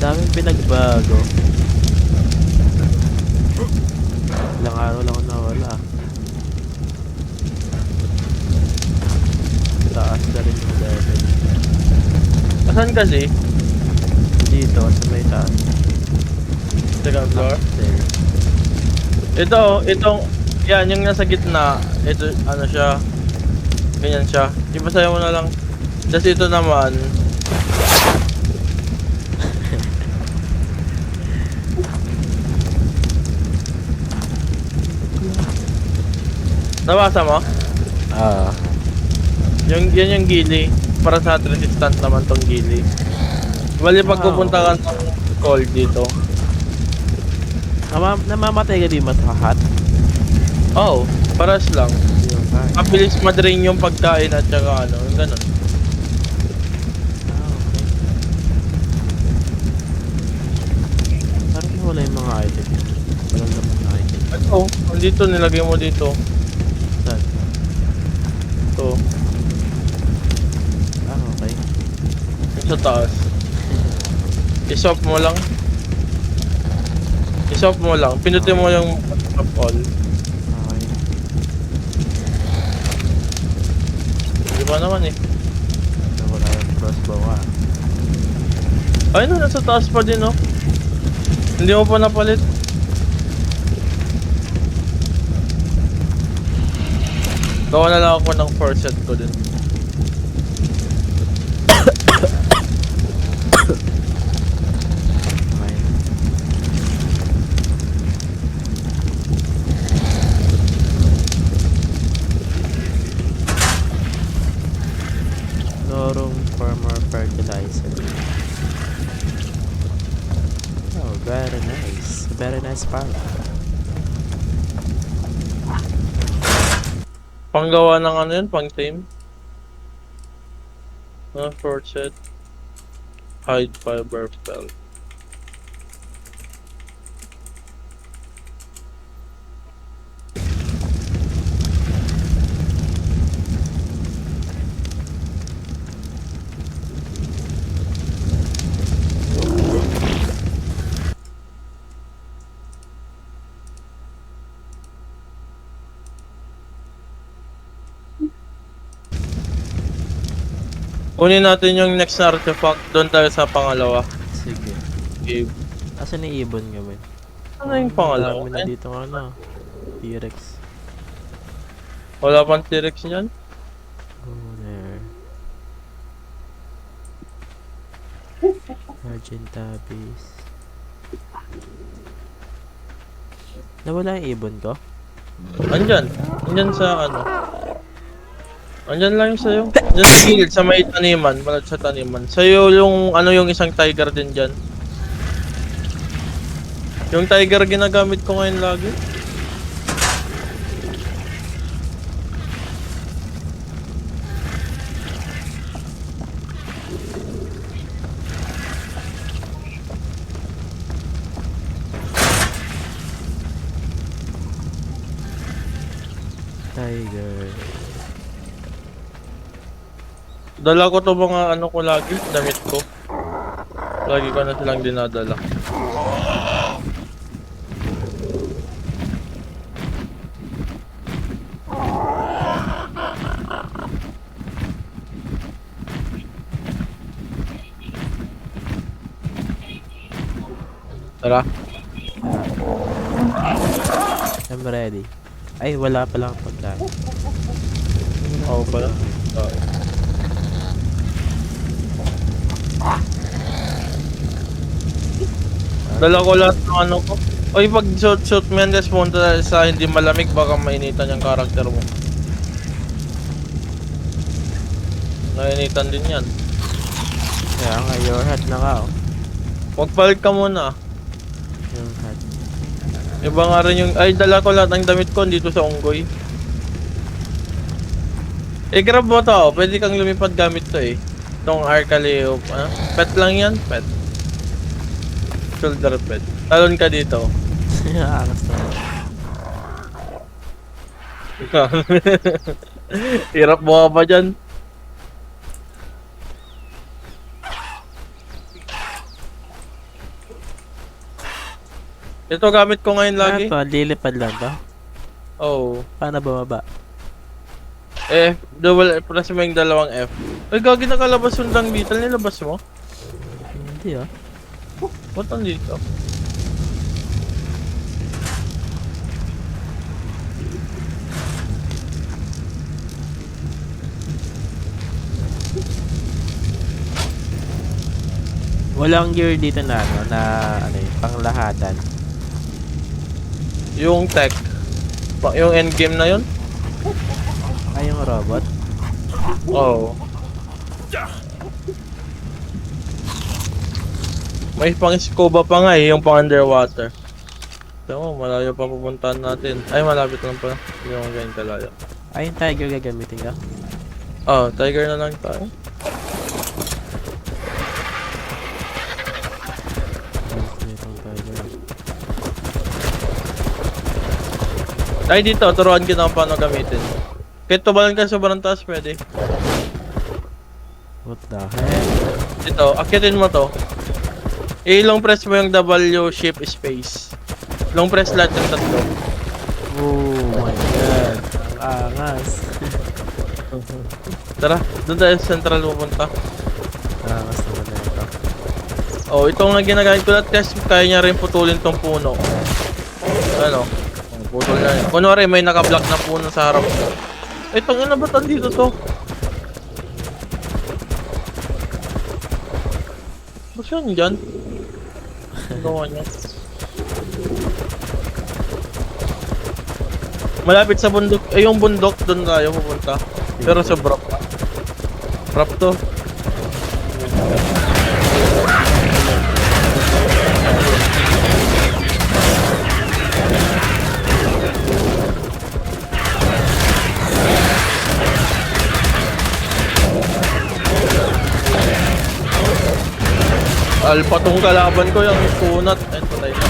Daming pinagbago. Ilang araw lang ako nawala. Taas na rin yung level. Asan kasi? Dito, sa may taas. Second floor? There. Itong, yan, yung nasa gitna, ito, ano siya, ganyan siya. Ibasahin mo na lang. Tapos ito naman, nabasa mo? Ah. Yan yung gili. Para sa resistant naman tong gili. Bali pag Wow. pupunta ka ng cold dito. Namamatay ka di matahat? Oh, paras lang. Yung kaya. Mabilis madrain yung pagkain at saka ano, yung ganun. Ah, okay. Parang wala yung mga item. Walang naman na item. Ito, dito nilagay mo dito. Saan? Ito, Ah, okay. yung sa taas. I-swap mo lang. I-swap mo lang. Pinutin mo yung swap all. Okay. Di ba naman eh? Wala yung crossbow ah. Ay no, nasa taas pa din oh. Hindi mo pa napalit. Gawa na lang ako ng 4 set ko din. Okay. No room for more fertilizer. Oh, very nice. Very nice farm. Panggawa ng ano yun, pang tame. 4 set. Hide fiber spell. Kunin natin yung next na artifact. Doon tayo sa pangalawa. Sige. Cave. Asan ni Ibon gawin? Ano yung pangalawa? Dami na Eh, dito ano. T-Rex. wala pang T-Rex niyan? Oh, there. Argenta base. Nawala yung Ibon ko? Andyan. Andyan sa ano. Andyan lang yung sa'yo. Andyan sa gilid, sa may taniman. Malad sa taniman. Sa'yo yung ano yung isang tiger din dyan. Yung tiger ginagamit ko ngayon lagi. Tiger. Dala ko to mga ano ko lagi, damit ko. Lagi ko na silang dinadala. Tara. I'm ready. Ay, wala pa lang pagkain. Oo pala. Dala ko lahat ng ano ko. Oy, pag shoot Mendes punta sa hindi malamig baka mainitan yung karakter mo. Nainitan din yan. Kaya nga, your hat na ka oh. Magpalit ka muna. Your hat. Iba nga rin yung... Ay, dala ko lahat ng damit ko dito sa Unggoy. Grab mo to. Oh. Pwede kang lumipad gamit to eh. Itong Arcaleo. Pet lang yan? Pet. Shoulder pet. Talon ka dito. Angas na. Hirap mo pa dyan. Ito gamit ko ngayon lagi. Ano to? Lilipad lang to? Oh. Paano bumaba? Double press mo yung dalawang F. Ay, gagi nakalabas yung lang dito. Nilabas mo? Hindi ah. Ba't nandito? Walang gear dito na ano, na ano yun, panglahatan. Yung tech. Yung endgame na yun? Ay, yung robot. Oo. May pang scuba pa nga yung pang underwater. So, malayo pa pupuntahan natin. Ay, malapit lang pala. Hindi ako ganyan kalayo. Ay, yung tiger gagamitin ka? Tiger na lang tayo. Itong tiger. Ay, dito, turuan kita kung paano gamitin. Kahit tubalan ka sobrang taas, pwede. What the heck? Dito, akitin mo to. Long press mo yung W shift space. Long press lahat yung tatlo. Oh my god. Ang angas. Tara, doon tayo sa central pupunta. Angas naman na ito. Itong nga ginagamit ko lahat kasi kaya niya rin putulin tong puno. Ano? Putol na yun. Kunwari may naka-block na puno sa harap mo. Tangina ba dito to? Ba't yan dyan? Gawa niya. Malapit sa bundok. Yung bundok, doon tayo pupunta. Pero sa drop pa. Drop to. Alpha tong kalaban ko yung kunat. Ayun, patay na.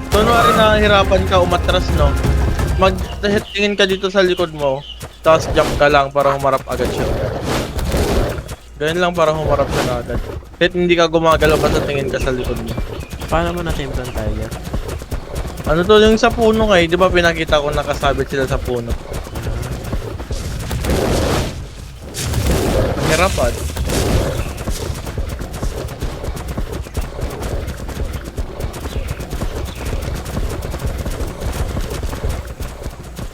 Kunwari nahihirapan ka umatras, no? Tingin ka dito sa likod mo, tapos jump ka lang para humarap agad siya. Ganyan lang para humarap siya na agad. Kahit hindi ka gumagalaw basta tingin ka sa likod mo. Paano mo natin yung tiger? Ano to yung sa puno nga di ba pinakita ko nakasabit sila sa puno? Mahirapan.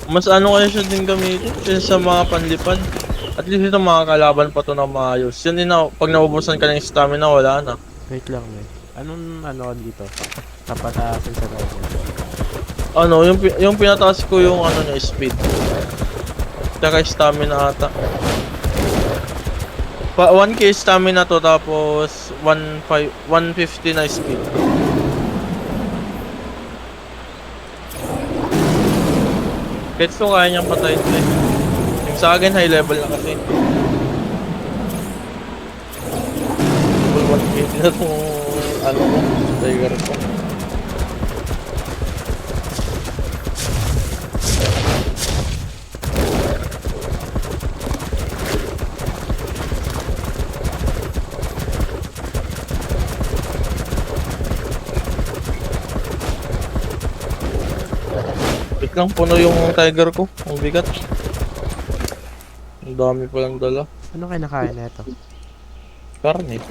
Mas ano kaya siya din gamitin kaysa sa mga panlipad. At least ito mga kalaban pa to na maayos. Yan din na, pag naubusan ka ng stamina, wala na. Wait lang, man. Anong ano dito? Kapataasin sa tiger. Yung pinataas ko yung ano niya, speed. Tsaka stamina ata. 1k stamina to tapos 150 na speed. Kahit so kaya niyang patayin to eh. Yung sa akin high level na kasi. Level 180 na itong ano ko, tiger ko. Wait lang, puno yung tiger ko. Ang bigat. Ang dami palang dala. Ano kinakain na ito? Karne.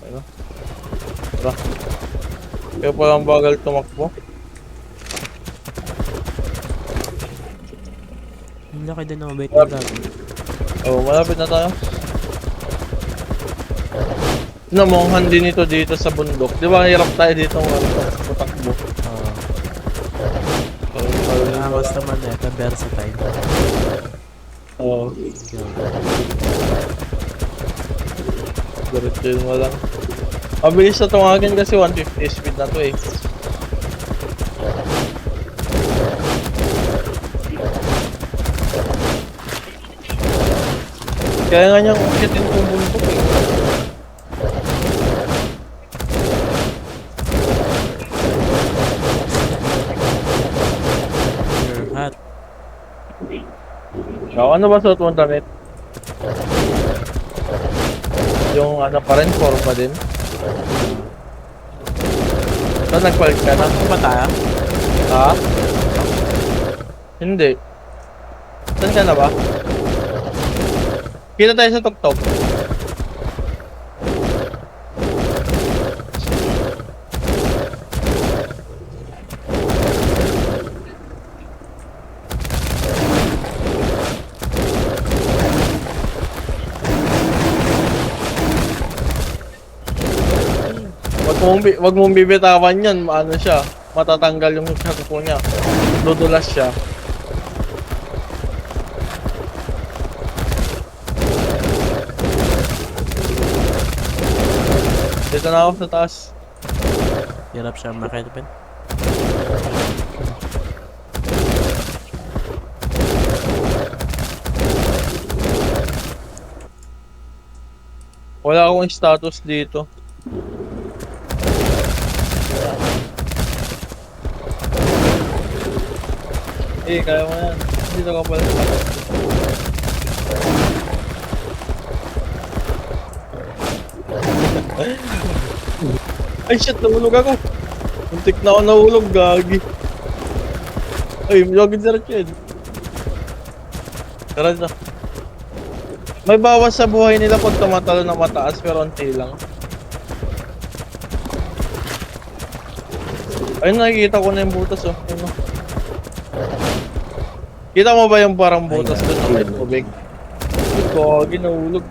Ano? Tara. Kaya palang bagal tumakbo. Ang laki din ng bait na gabi. Malapit na tayo. Namonghan din ito dito sa bundok. Di ba hirap tayo dito patakbo? Angas naman na ito. Versatile. Diretso mo lang. Mabilis na tungagin kasi 150 speed na to eh. Kaya nga niyang ukitin kung bundok eh. You're hot. Ano ba suot mong damit? Yung ano pa rin, forma din. So, nagpalit ka na? Ano ba tayo? Ha? Hindi. Saan ka na ba? Kita tayo sa tuktok. Wag mong bibitawan yan, ano siya, matatanggal yung kuko niya. Dudulas siya. Dito na ako sa taas. Hirap siya makitipin. Wala akong status dito. Kaya mo yan. Dito ka pala. Ay shit, nahulog ako. Muntik na ako nahulog, gagi. Ay, login sa Ratched. Tara na. May bawas sa buhay nila pag tumatalo na mataas pero unti lang. Ayun, nakikita ko na yung butas oh. Ayun, oh. Kita mo ba yung parang butas doon na may tubig? Gagi, nahulog.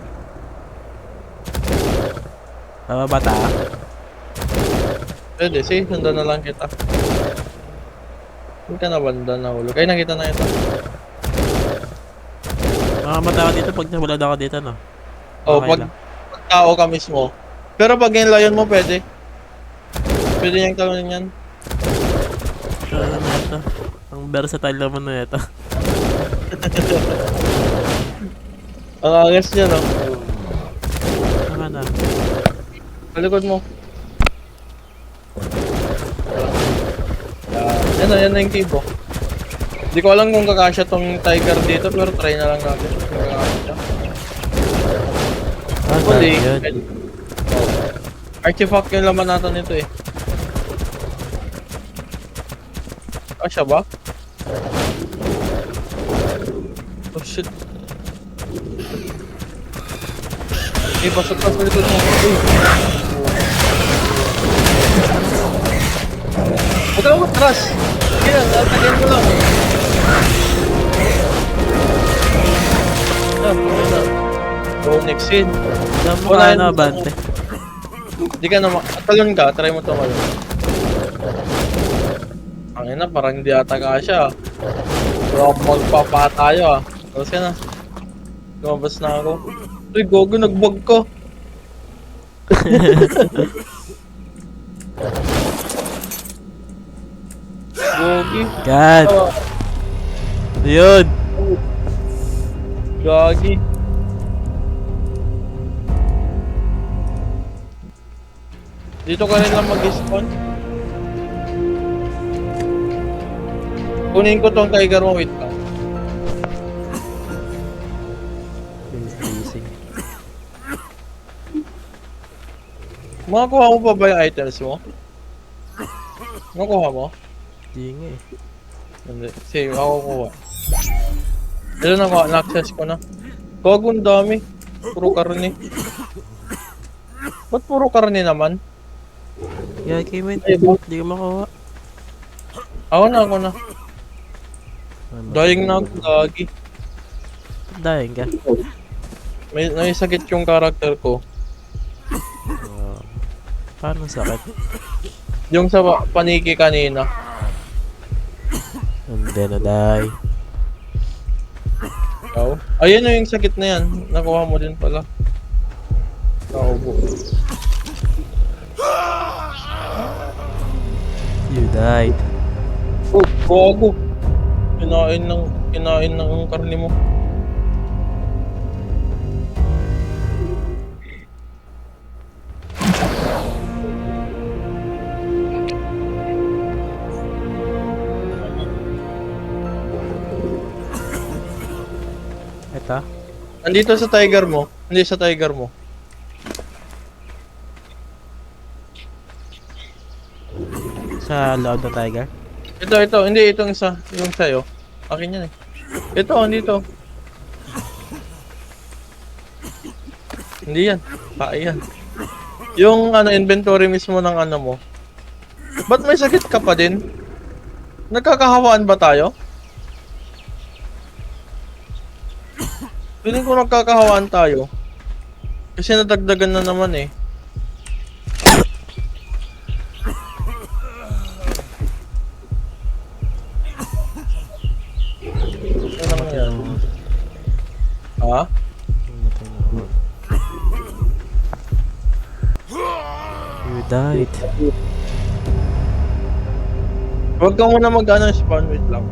Tama ba tayo? Pwede, sige, sundan na lang kita. Hindi ka na banda nahulog. Ay, nakita na ito. Makamatay ka dito pag nabulad ako dito, no? Oh, Okay lang. pag tao ka mismo. Pero pag yung lion mo, pwede. Pwede niyang talunin yan. Ano na ito? Ang versatile naman na ito. Ang angas niya, no? Tama na. Palikod mo. Yan na yung cave, oh. Hindi ko alam kung kakasya tong tiger dito, pero try na lang natin kung kakasya. Hopefully, Yun. artifact yung laman natin nito eh. Kasya ba? Oh shit. Pasok ka sa likod mo. Huwag ka lang matras. Sige lang, tatagyan mo lang. Go next scene. Alam mo ka na, Bante. Hindi ka na talon ka, try mo tumalon. Ang ina, parang hindi ata kasya. Pero magpapa tayo ah. Tapos ka na. Lumabas na ako. Uy, gogo, nagbag ko. Gogi. God. Yun. Gagi. Dito ka rin lang mag-spawn. Kunin ko tong tiger mo, wait lang. Freezing. Makakuha mo pa ba yung items mo? Makuha mo? Hindi nga eh. Hindi. Sige, ako kuha. Ito na-access ko na. Gago, ang dami. Puro karne. Ba't puro karne naman? Yeah, Kimin. Ay, Hindi ko makuha. Ako na. Dying na ako, gagi. Dying ka. May sakit yung character ko. Paano sakit? Yung sa paniki kanina. And then I die. Ikaw? Ayun na yung sakit na yan. Nakuha mo din pala. Naubo. You died. Oh, gago. Kinain ng karne mo. Isa? Andito sa tiger mo. Hindi sa tiger mo. Sa loob ng tiger? Ito. Hindi, itong isa. Yung sa'yo. Akin yan eh. Ito, andito. Hindi yan. Yan. Yung ano, inventory mismo ng ano mo. Ba't may sakit ka pa din? Nagkakahawaan ba tayo? Feeling ko nagkakahawaan tayo. Kasi nadagdagan na naman eh. Ano lang yan? Ha? Namatay na ako. You died. Huwag ka muna mag-ano spawn, wait lang.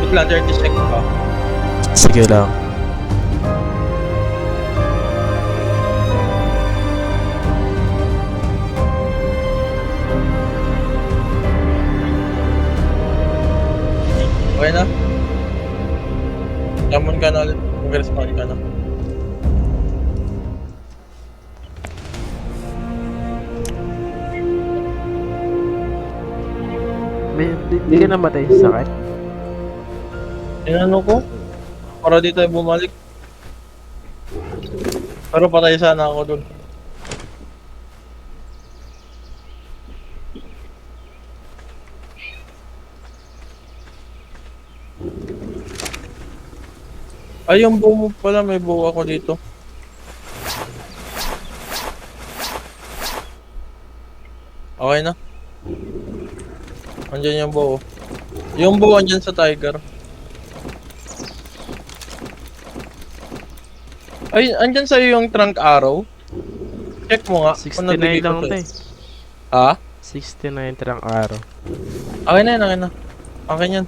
Wait lang, 30 seconds pa. Sige lang. Okay na? Lamon ka na ulit. Mag-respawn ka na. Di ka namatay sa sakit? Inano ko? Para di tayo bumalik. Pero patay sana ako dun. Ay, yung buo mo pala, may buo ako dito. Okay na. Andyan yung buo. Yung buo andyan sa tiger. Ay, andyan sa'yo yung trunk arrow. Check mo nga. kung 69 nabigay ko lang sa'yo. to eh. Ha? 69 terang araw. Okay na yan, okay na. Okay yan.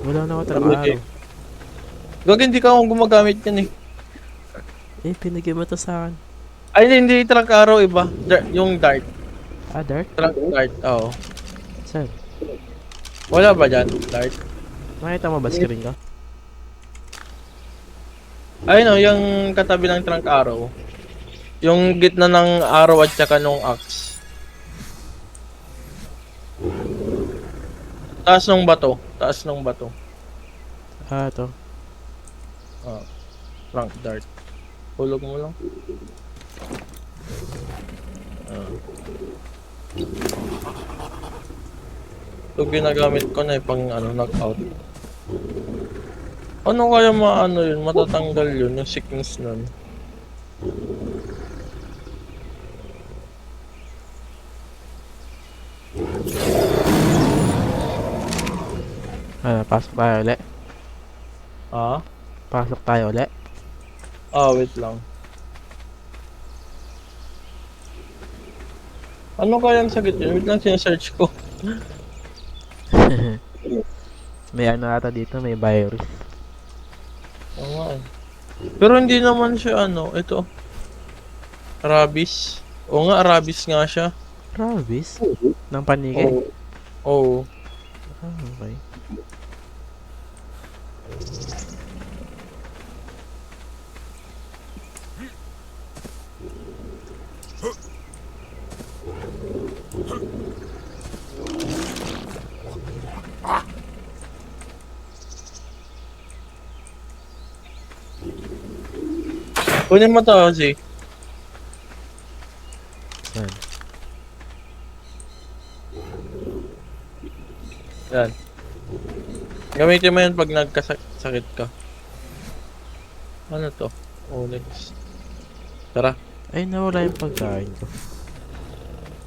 Wala na ako terang Okay. araw. Gag, hindi ka akong gumagamit yan eh. Eh, pinigay mo to sa akin. Ay, hindi trunk arrow, iba. Yung dart. Ah, dart? Trunk dart, oo. Saan? Wala ba dyan, dart? Nakita mo ba screen ko? Ay no, yung katabi ng trunk arrow. Yung gitna ng arrow at saka nung axe. Taas ng bato. Taas ng bato. Ah, to. Trunk dart. Hulog mo lang. Ito ginagamit ko na pang ano, knockout. Ano kaya maano yun? Matatanggal yun, yung sickness nun. Pasok tayo ulit. Ah? Pasok tayo ulit. Wait lang. Ano kayang sakit yun? Wait lang, sinesearch ko. May ano ata dito, may virus. Oo nga eh. Pero hindi naman siya ano, ito. Rabies. Oo nga, rabies nga siya. Rabies? Ng panigay? Oo. Ah, okay. Kunin mo to, Ozzy. Saan? Yan. Gamitin mo yan pag nagkasakit ka. Ano to? Onyx. Tara. Ay, nawala yung pagkain ko.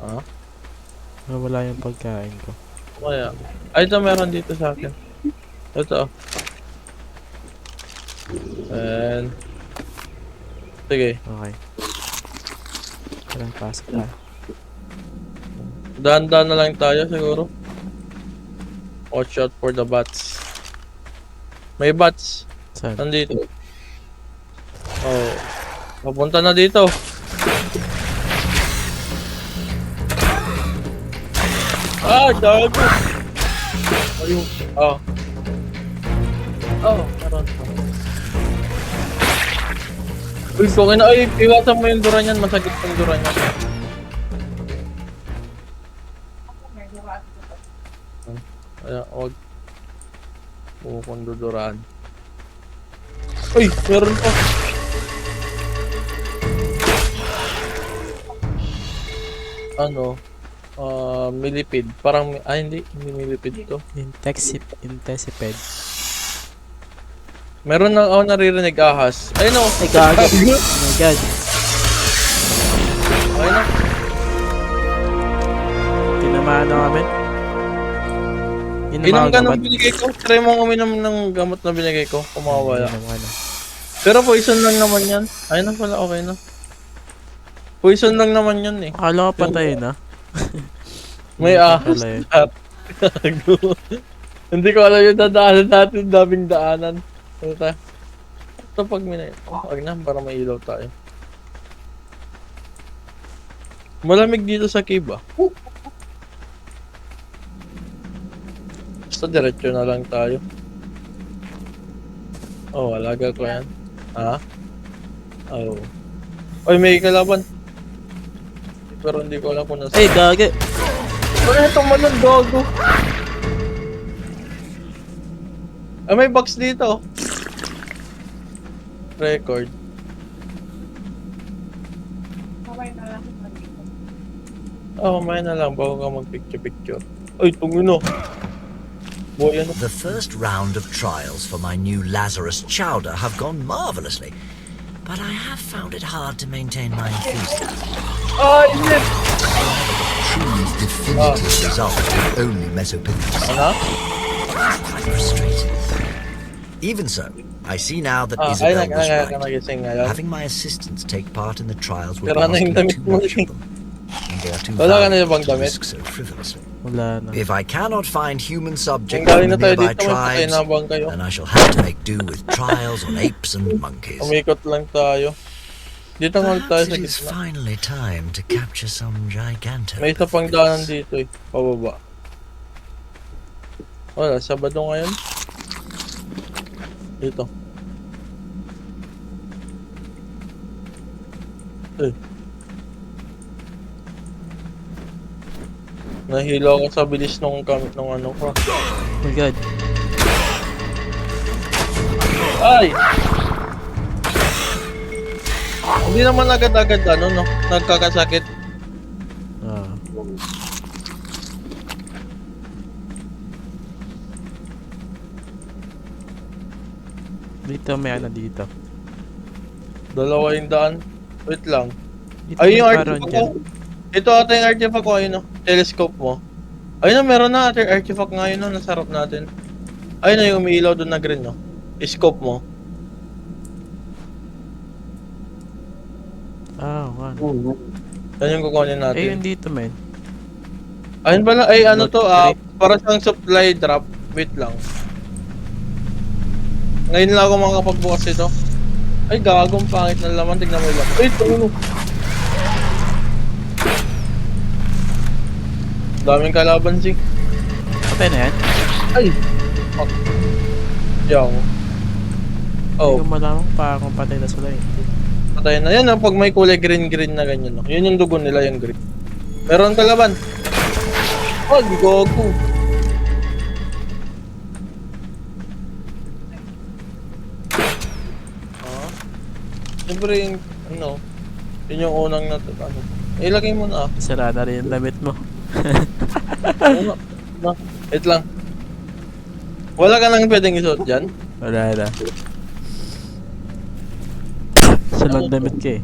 Ah? Nawala yung pagkain ko. Kaya. Ay, ito meron dito sa akin. Ito. And... Sige. Okay. Tara, pasok na. Dahan-dahan na lang tayo siguro. Watch out for the bats. May bats. Saan? Nandito. Oh. Papunta na dito. Ah, gago. Ayun. Oh. Oh, meron. Uy, kung ina, ay, iwasan mo yung dura niyan. Masakit yung dura niyan. Kaya, huwag. Bukong duduraan. Uy, meron pa. Ano? Millipede. Parang, hindi millipede to. Intensiped. Meron na ako naririnig ahas. Ayun o. Ay, gago. Oh my god. Ayun na. Tinamaan na kami. Inom ka ng binigay ko. Try mong uminom ng gamot na binigay ko. Kumawala. Pero poison lang naman yan. Ayun na pala, okay na. Poison lang naman yan eh. Akala ko patay na. May ahas lahat. Gago. Hindi ko alam yung dadaanan natin. Daming daanan. Ito pag minay. Oh, wag na para may ilaw tayo. Malamig dito sa cave ah. Basta diretso na lang tayo. Oh, alaga ko yan. Ha? Oh. Oy, may kalaban. Pero hindi ko alam kung nasa. Ay, gagi. Ano itong malong gago? Ah, may box dito. Record. Mamaya na lang bago ka mag-picture-picture. Ay, tungino. Boy, ano? The first round of trials for my new Lazarus chowder have gone marvelously, but I have found it hard to maintain my enthusiasm. Ay, shit! Truly definitive result with only Mesopithecus. Ano? It's quite frustrating. Even so, I see now that Ay, Isabel was right. nagising ngayon. Having my assistants take part in the trials would Pero be ano yung asking damit too mo? much of them. And they are too Wala ka na valuable yung bang to damit? risk so frivolously. Wala na. If I cannot find human Ang subjects galing from na the tayo nearby dito, may patay tribes, na bang kayo? then I shall have to make do with trials on apes and monkeys. Umikot lang tayo. Dito nga tayo Perhaps sa it is gitna. finally time to capture some giganto. May isa pang daanan dito eh. Pababa. Wala, Sabado ngayon. Dito. Eh. Nahilo ako sa bilis nung ano ko. Oh my god. Ay! Hindi naman agad-agad ano, no? Nagkakasakit. Ah. Dito may ano dito. Dalawa yung daan. Wait lang. Dito Ay, yung may artifact paron ko. Ito ata yung artifact ko, ayun no. Telescope mo. Ayun na, meron na ata yung artifact nga yun no. Nasarap natin. Ayun na yung umiilaw doon na green no. Scope mo. Ah, nga. Yan yung kukunin Eh, natin. yun dito, men. Ayun pala, ay ano Loot to, crate. para siyang supply drop. Wait lang. Ngayon lang ako makakapagbukas ito. Ay, gagong pangit na laman. Tignan mo yung laman. Ay, ito. Daming kalaban, Sing. Patay na yan? Ay! Fuck. Yaw. Hindi Oh, ko malaman pa kung patay na sila eh. patay na yan. Pag may kulay green-green na ganyan. No? Yun yung dugo nila, yung green. Meron kalaban. Oh, gogo. Siyempre yung, ano, yun yung unang ano. Ilagay mo na. Sira na rin yung damit mo. Ano? Na, wait lang. Wala ka nang pwedeng isuot dyan? Wala na. Sa lang damit ka eh.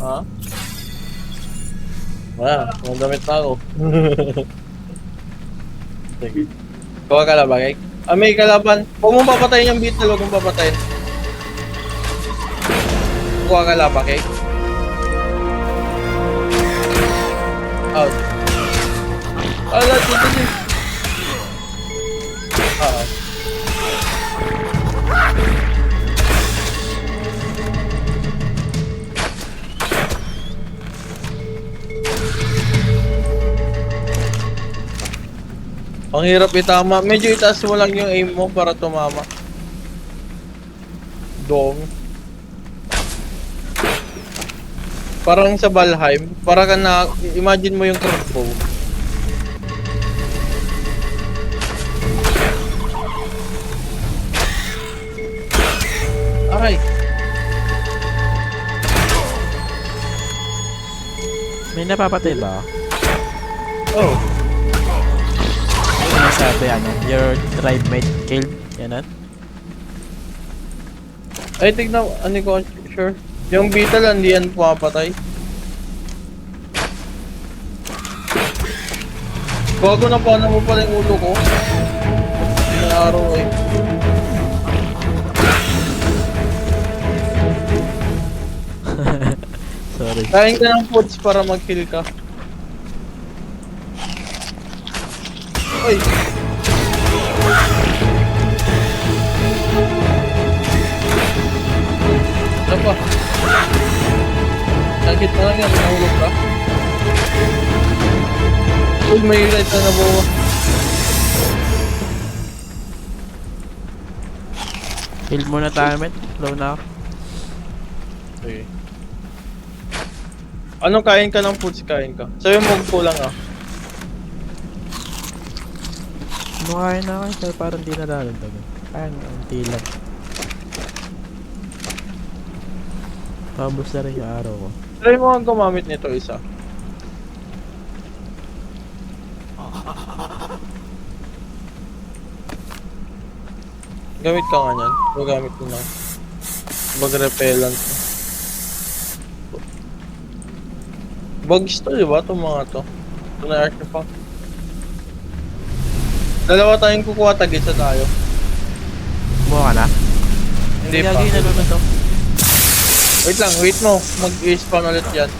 Ha? Wala, mga damit na ako. Sige. Kuha ka lang ba, Kek? Ah, may kalaban. Huwag mong papatayin yung beetle, huwag mong papatayin. Kuha ka lang ba, Kek? Out. Ala, dito din. Ang hirap itama. Medyo itaas mo lang yung aim mo para tumama. Dong. Parang sa Valheim. Para ka na... Imagine mo yung crossbow. Aray! May napapatay ba? Oh. Ano sabi, your tribe mate killed? Yan at? Ay, tignan. Ano ko? Sure. Yung beetle, hindi yan pumapatay. Bago na paano mo pala yung ulo ko. May araw eh. Sorry. Kain ka ng foods para mag-kill ka. Uy! Ano pa? Sakit na lang yan, nahulog ka. Uy, may light na nabawa. Heal muna tayo, mate. Low na ako. Okay. Anong kain ka ng foods, kain ka? Sabi mo kulang ah. Mukhain na ako, pero parang di na lalagdagan. Kaya nga, unti lang. Pabos na rin yung araw ko. Try mo ang gumamit nito isa. Gamit ka nga niyan. Gamit ko na. Bag-repellent. Bugs to, diba? Itong mga to. Ito na artifact. Dalawa tayong kukuha, tag-isa tayo. Kumuha ka na? Hindi pa. Gagi na naman to. Wait lang, wait mo. Mag-spawn ulit yan.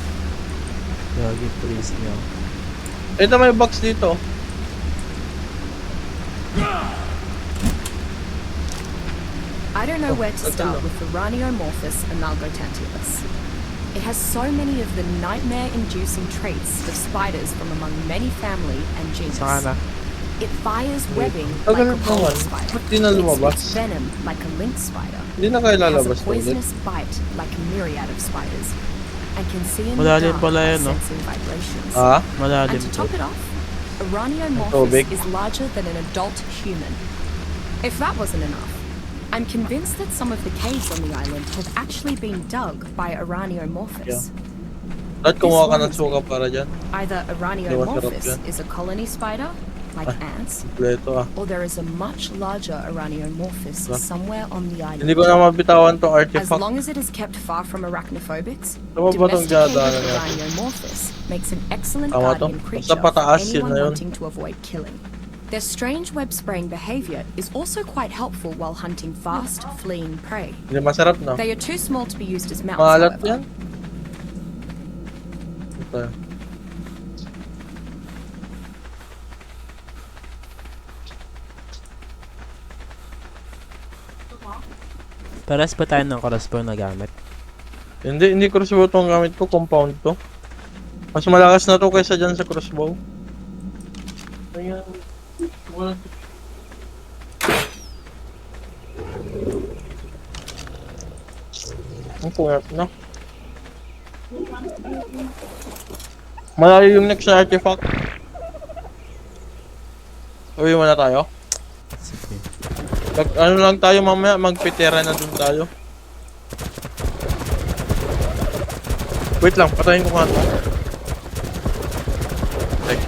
Gagi, please nyo. Ito may box dito. I don't know where to start with the Raniomorphus Amalgotantulus. It has so many of the nightmare-inducing traits of spiders from among many family and genus. Saka na. It fires webbing like a bowler spider. Ba't di na It lumabas? spits venom like a lynx spider. Hindi na kayo It has a lalabas to ulit. poisonous bite like a myriad of spiders. And can see in the Malalim dark pala by yan, no? sensing vibrations. Ah? Malalim And to to. top it off, a Tubig. Raniomorphus is larger than an adult human. If that wasn't enough, I'm convinced that some of the caves on the island have actually been dug by Araniomorphus. Dapat kumuha ka ng suka para dyan. Either yan. Araniomorphus is a colony spider, like ants, Kompleto ah. or there is a much larger Araniomorphus somewhere on the island. Hindi ko na mabitawan tong As artifact. long as it is kept far from arachnophobics, Tama ba itong domesticated dinadaanan natin? Araniomorphus makes an excellent Tama to? guardian Basta creature pataas, for yun anyone na yun. wanting to avoid killing. Their strange web-spraying behavior is also quite helpful while hunting fast, fleeing prey. Hindi masarap no? They are too small to be used as mounts, Maalat however. yan. Ito. Paras ba tayo ng crossbow na gamit? Hindi crossbow tong gamit ko, compound to. Mas malakas na to kaysa dyan sa crossbow. Ayan. Wala. Ang pungat na. Malayo yung next na artifact. Uwi muna tayo. Sige. Ano lang tayo mamaya, magpitera na dun tayo. Wait lang, patayin ko nga ito. Okay.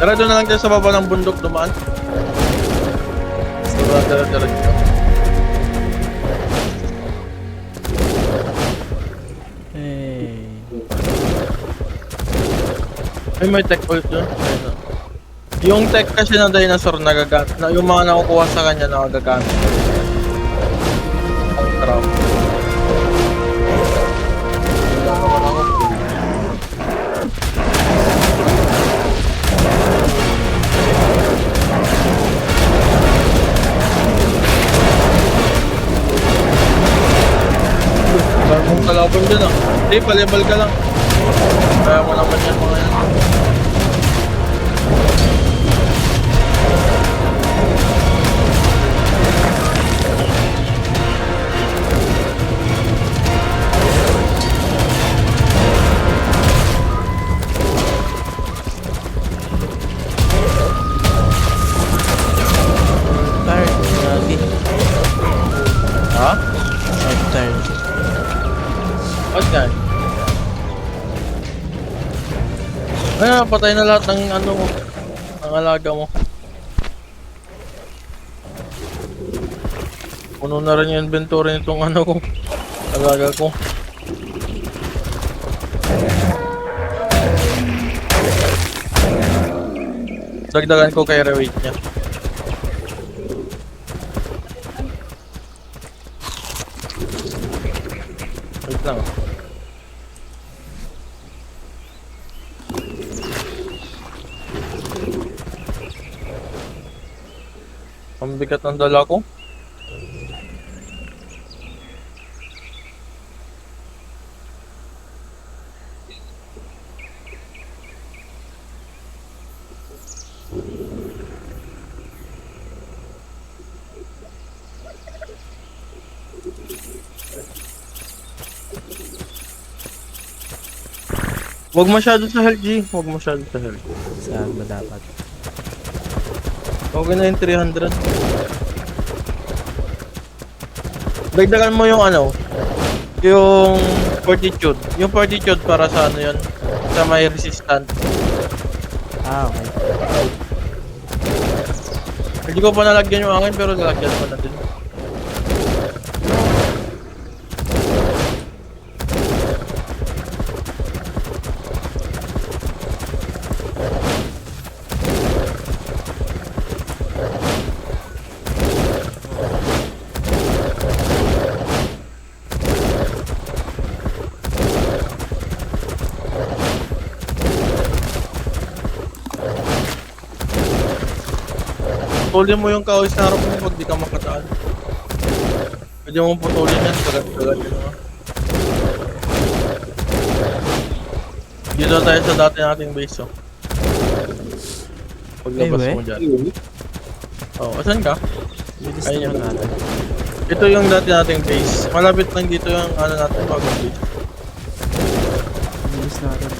Tara doon na lang dyan sa baba ng bundok dumaan. Diretso. Hey. Ay, may tech ult doon. Ayun na. Yung tech kasi ng dinosaur nagagamit. Yung mga nakukuha sa kanya nagagamit. Ang trap. Bagong kalaban dyan ah. Hindi, palibal ka lang. Kaya mo naman yan mga yan. Tired. Lagi. Ha? I'm tired. Ba't yan? Ay, patay na lahat ng ano mo. Ang alaga mo. Puno na rin yung inventory nitong ano ko. Alaga ko. Dagdagan ko kay reweight niya. Wait lang. Ang bigat ng dala ko. Huwag masyado sa health, G. Huwag masyado sa health. Saan ba dapat? Okay na yung 300. Dagdagan mo yung ano, yung fortitude. Yung fortitude para sa ano yun, sa may resistant. Ah, okay. Hindi ko pa nalagyan yung akin pero nalagyan ko na din. Putulin mo yung kahoy sa harap mo pag di ka makataan. Pwede mong putulin yan, kagat-kagat yun mga. Dito tayo sa dati nating base oh. Paglabas Ay, mo dyan. Oh, asan ka? Bilis Ayun naman yun. natin. Ito yung dati nating base. Malapit lang dito yung ano natin bagong base. Bilis natin.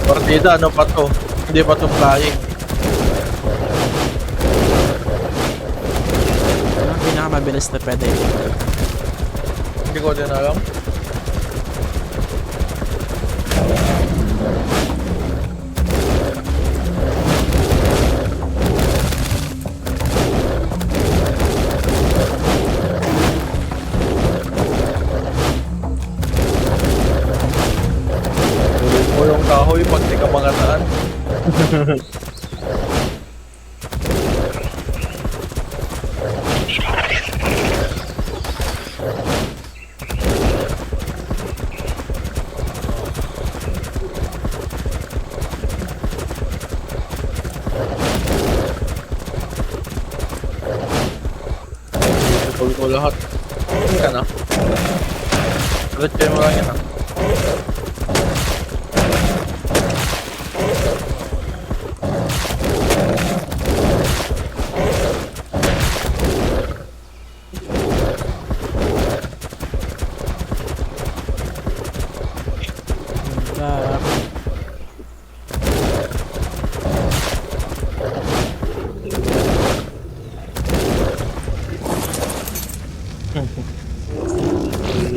Partida, ano pa to? Hindi pa to flying. Ano ang pinakamabilis na pwede? Hindi ko din alam. Tuloy mo yung kahoy pag di ka makataan. Tuloy ko lahat. Saan ka na? Diretso mo lang yan ah. Ah,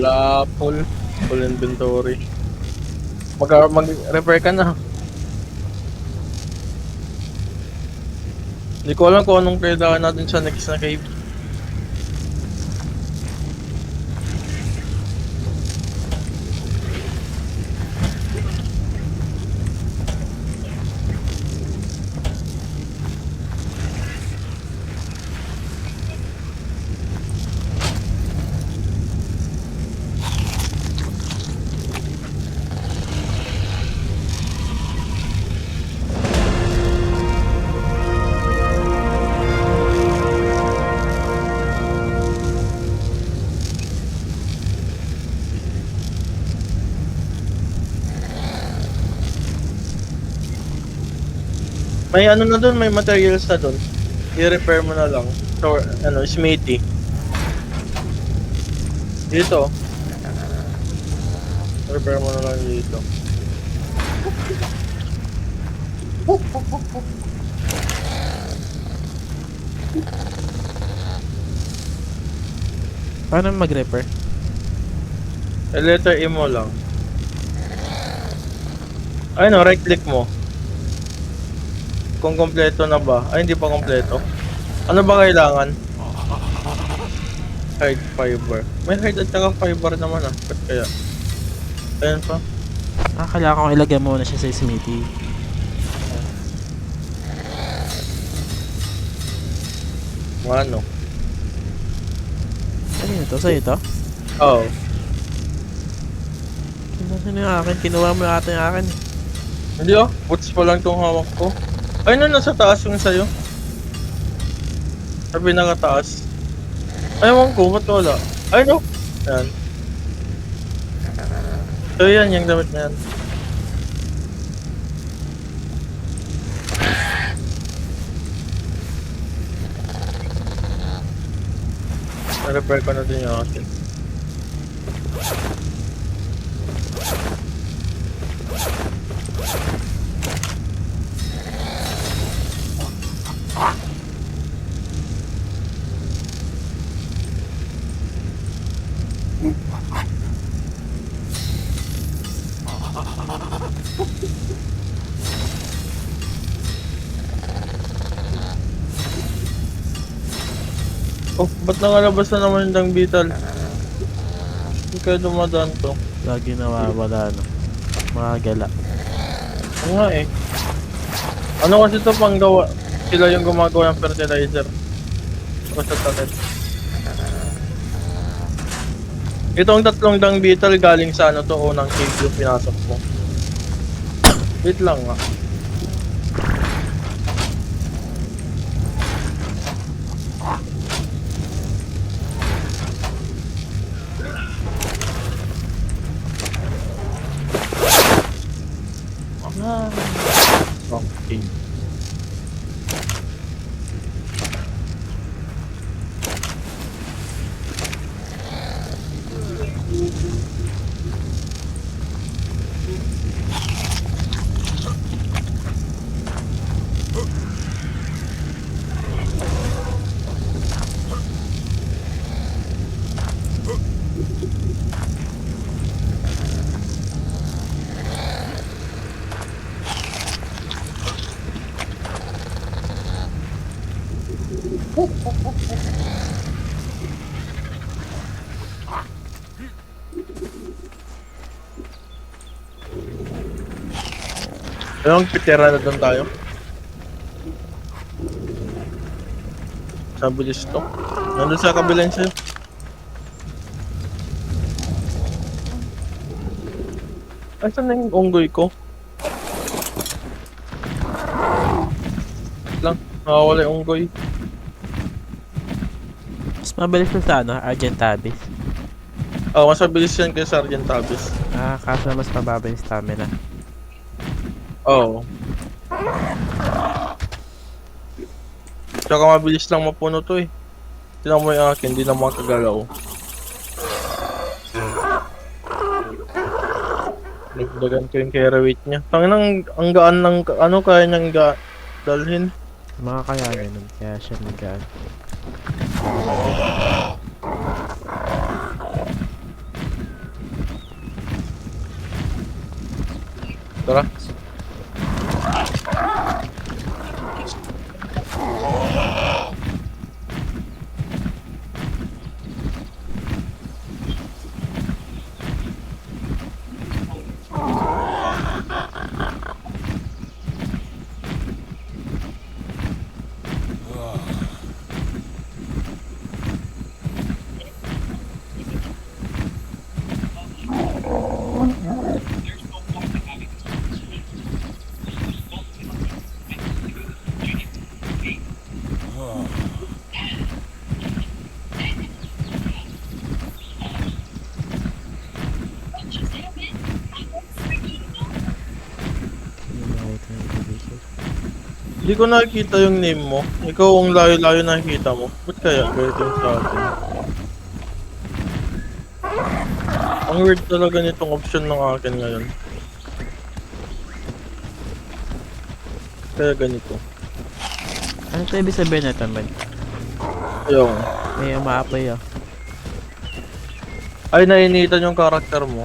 Wala, full inventory. Mag-repair ka na. Hindi ko alam kung anong kailangan natin sa next na cave. May ano na dun, may materials na dun. I-repair mo na lang. So, ano, smithy. Dito. Repair mo na lang dito. Paano mag-repair? Letter E mo lang. Ay no, right click mo. Kung kompleto na ba? Ay, hindi pa kompleto. Ano ba kailangan? Hide fiber. May hide at saka fiber naman ah. Ba't kaya? Ayan pa. Kailangan kong ilagay muna siya sa smithy. Ano? Ano yun ito? Sa'yo ito? Oo. Sino yung akin? Kinuha mo ata yung akin. Hindi ah. Boots pa lang tong hawak ko. Ay no, nasa taas yung sa'yo. Sa pinakataas. Ay, ewan ko. Ba't wala? Ay no. Ayan. So yan, yung damit na yan. Na-repair ko na din yung akin. Oh, ba't nangalabas na naman yung dang beetle? Hindi kaya dumadaan to. Lagi nawawala, no? Mga gala. Oo nga eh. Ano kasi to pang gawa? Sila yung gumagawa ng fertilizer. Ako sa tatet. Itong tatlong dang beetle galing sa ano to, unang cave yung pinasok ko. Wait lang nga. Okay. Anong pitera na doon tayo? Sa bilis to. Nandun sa kabilang sa'yo. Ay, saan na yung unggoy ko? Lang, nakawala yung unggoy. Mas mabilis na sa ano, Argentavis. Oh, mas mabilis yan kay Sergeant Tabis. Kaso mas mababa yung stamina. Oo. Tsaka mabilis lang mapuno to eh. Tinan mo yung akin, hindi na makagalaw. Nagdagan ko yung carry weight niya. Tanginang ang gaan ng ano kaya niyang dalhin. Mga kaya ganun, kaya siya nag-ano. Tara. Hindi nakita yung producer. Hindi ko nakikita yung name mo. Ikaw ang layo-layo nakikita mo. Ba't kaya ganito yung sa atin? Ang weird talaga nitong option ng akin ngayon. Kaya ganito. Ano ito ibig sabihin nito, man? Yung, May umaapoy ah. ay nainitan yung karakter mo.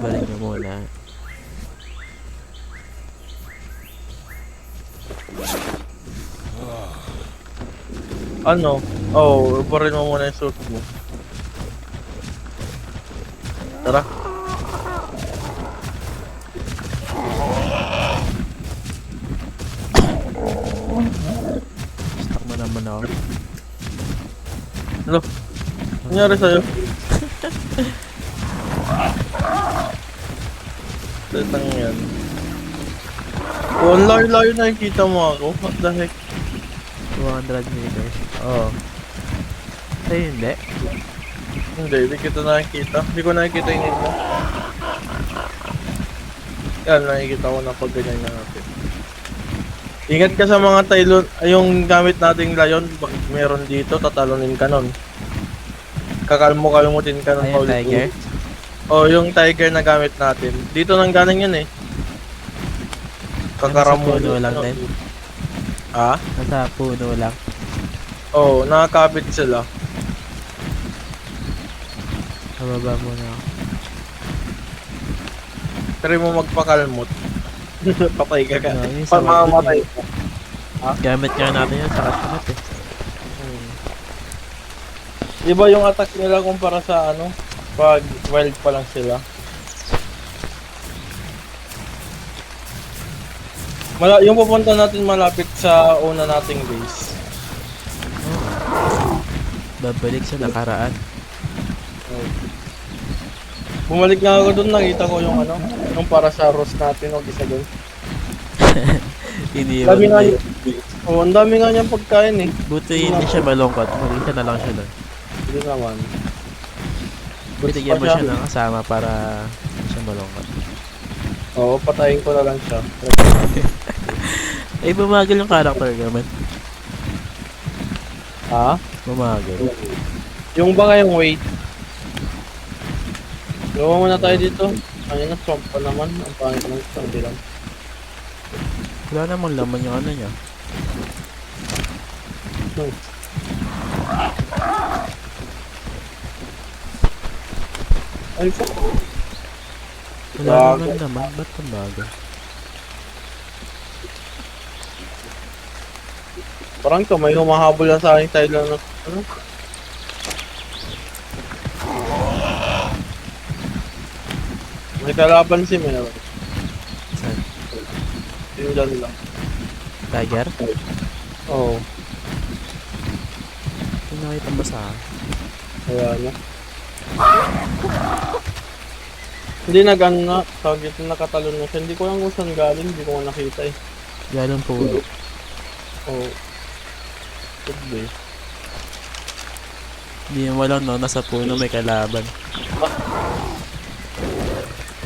Balik niyo muna. Ano? Oh, ibarin mo muna yung suit mo. Tara. Stuck mo naman ako. Ano? Nangyari sa'yo? Tetang yan. Oh, ang layo-layo nakikita mo ako. What the heck? 200 meters. Oo. Sa'yo hindi. Hindi kita nakikita. Hindi ko nakikita yung name mo. Yan, nakikita ko na pag ganyan na natin. Ingat ka sa mga Tylon, yung gamit nating Lion, pag meron dito, tatalunin ka nun. Kakalmo-kalmutin ka nun. Ayun, tiger. Oh, yung tiger na gamit natin. Dito nang galing yun eh. Kakaramunin. Nasa puno lang din? Ha? Nasa puno lang. Oh, nakakapit sila. Nababa muna ako. Try mo magpakalmot. Patay ka ka. No, yung sa Pamamatay ka. Gamit nga natin yun sa kasunod eh. Iba yung attack nila kumpara sa ano, pag wild pa lang sila. Yung pupunta natin malapit sa una nating base. Babalik sa nakaraan. Bumalik nga ako doon, nakita ko yung ano, yung para sa roast natin, o isa doon. Hindi Dami nga yun. oh, ang dami nga niyang pagkain eh. Buti hindi siya malungkot. Mag-isa na lang siya doon. Hindi naman. Bitigyan mo siya ng kasama para hindi siya malungkot. Oo, patayin ko na lang siya. Eh, bumagal yung character naman. Ha? Bumagal. Yung ba kayong wait? Gawa muna tayo dito. Ayun na, swamp pa naman. Ang pangit lang ito, hindi lang. Wala namang laman yung ano niya. Ay, fuck. Wala Bago. naman naman. Ba't bumagal? Parang to, may humahabol na sa akin tayo lang na, ano? May kalaban si Mel. Saan? Yung dyan lang. Tiger? Oo, Kung nakita mo sa akin. kaya na. Hindi nag-ano na, tawag ito nakatalon na siya. Hindi ko lang kung saan galing, hindi ko nga nakita eh. Galong puno. Oo. Could be. Hindi mo lang no, nasa puno may kalaban.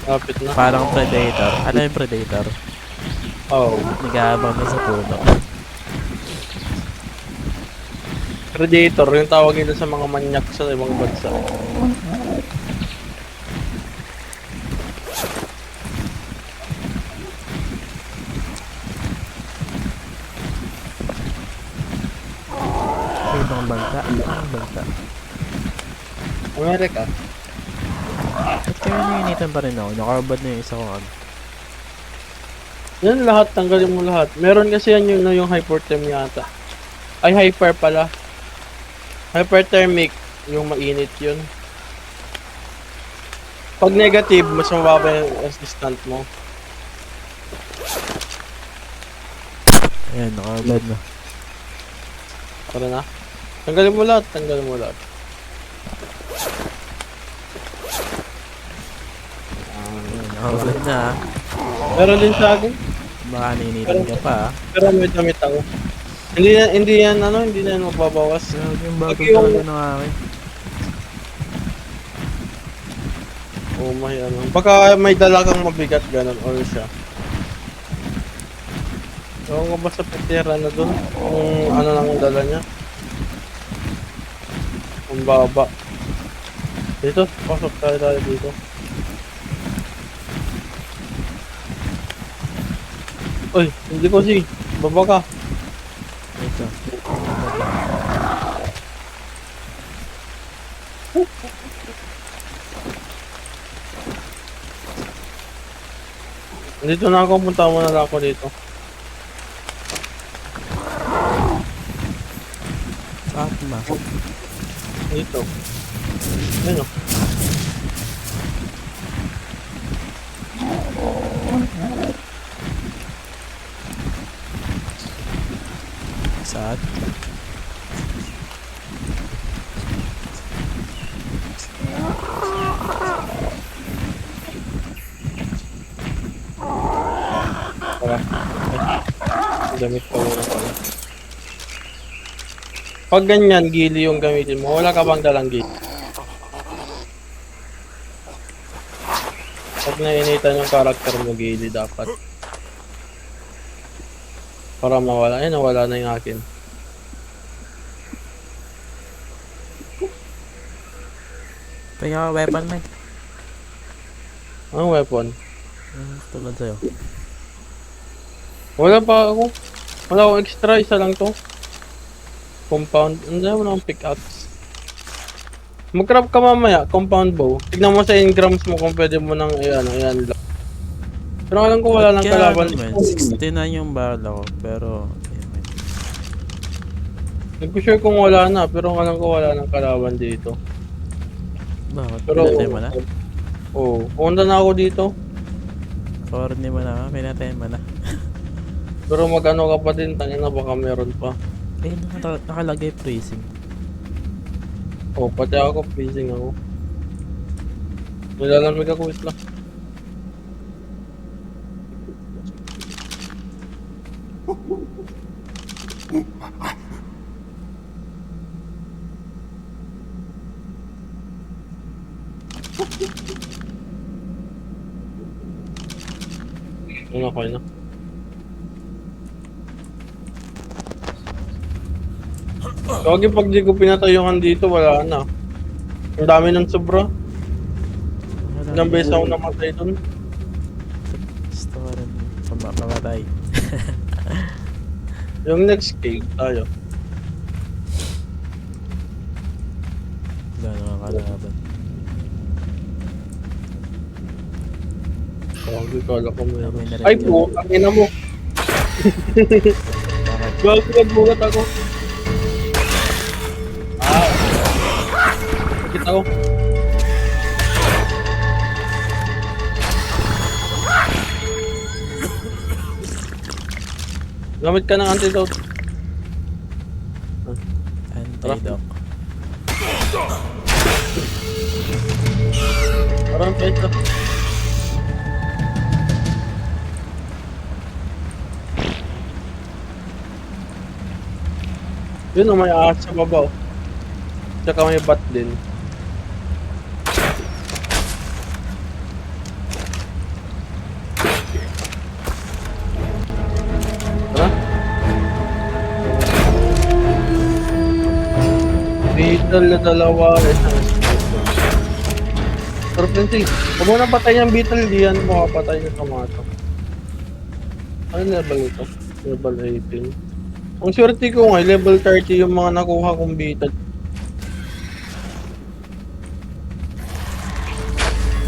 Kapit na. Parang predator. Ano yung predator? Oo. Nag-aabang na sa puno. Predator, yung tawag nila sa mga manyak sa ibang bansa. Sa ibang bansa. Ibang bansa. Amerika. Ba't kaya nainitan pa rin ako? Nakabad na yung isa kong ano. Yan lahat, tanggalin mo lahat. Meron kasi yan yung hypertherm yata. Ay, hyper pala. Hyperthermic, yung mainit yun. Pag negative, mas mababa yung resistant mo. Ayan, nakabad na. Tara na. Tanggalin mo lahat, tanggalin mo lahat. Ayan, nakabad na. Meron din sa akin, Baka nainitan ka pa. pero may damit ako. Hindi yan mababawas. Grabe yung bago Okay, yung- talaga ng akin. Oh, may baka may dala kang mabigat ganun or siya. Ewan ko ba sa petera na dun? Kung ano lang ang dala niya. Ang baba. Dito, pasok tayo dito. Uy, hindi ko si. Baba ka. Ito. Dito na ako, punta muna lang ako dito. Atma. Dito. Ayun o. Saan? Tara. Damit ko muna pala. Pag ganyan, gili yung gamitin mo. Wala ka bang dalang gili? Pag nainitan yung karakter mo, gili dapat. Para mawala. Ayun, nawala na yung akin. Kaya ka weapon man. Anong weapon? Tulad sa'yo. Wala pa ako. Wala akong extra. Isa lang to. Compound. Ano mo na akong pickaxe. Mag-craft ka mamaya. Compound bow. Tignan mo sa engrams mo kung pwede mo nang ayan lang. Pero alam ko wala lang kalaban. Ano, 69 yung bala ko. Pero, Nag-sure kung wala na. Pero alam ko wala nang kalaban dito. bakit? Pero, Pinatay mo na? Oo. Punta na ako dito. Corny mo na. Pinatay mo na. Pero mag-ano ka pa din. Tangin na baka meron pa. Eh, nakalagay freezing. Oh, pati ako. Freezing ako. Nilalamig ako isla. Ano kayo na? Kagi pag di ko pinatayuhan dito, wala na. Ang dami ng sobra. Ilang beses ako namatay dun. Gusto ko rin pamatay. Yung next cave tayo. Wala naman kalaban. Kagi kala ko meron. May narin Ay yun. po, ang ina mo. Bakit? Gago nagbugat ako. Ah. Kita ko. Gamit ka ng antidote. Antidote. Parang pwede. Yun o, may ahas sa babaw. Tsaka may bat din. Tara. Beetle na dalawa, isang sniper. Pero Prince, huwag mo na patay yung beetle, di yan makapatay yung tomato. Ano level ito? Level 18. Ang swerte ko nga, level 30 yung mga nakuha kong beetle.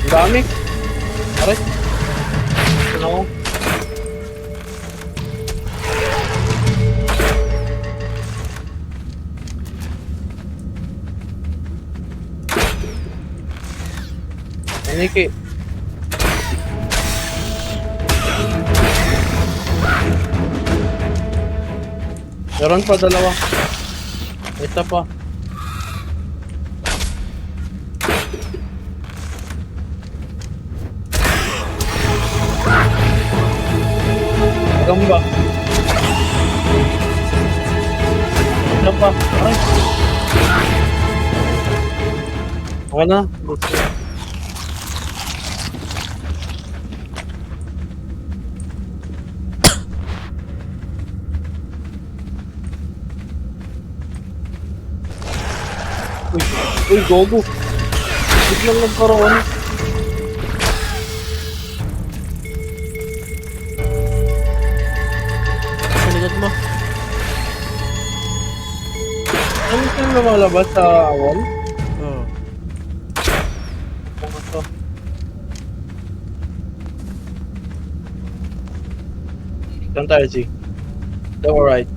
Ang dami. Aray. Ano ako? Niki. Meron pa dalawa. Ito pa. Gamba. Ito pa. Ay. Okay na. Let's go. Uy, gogo. Biglang nagkaroon. Sa likod mo. Ano yung lumalabas sa wall? Oo. Ano to? Saan tayo, G? Ito, alright.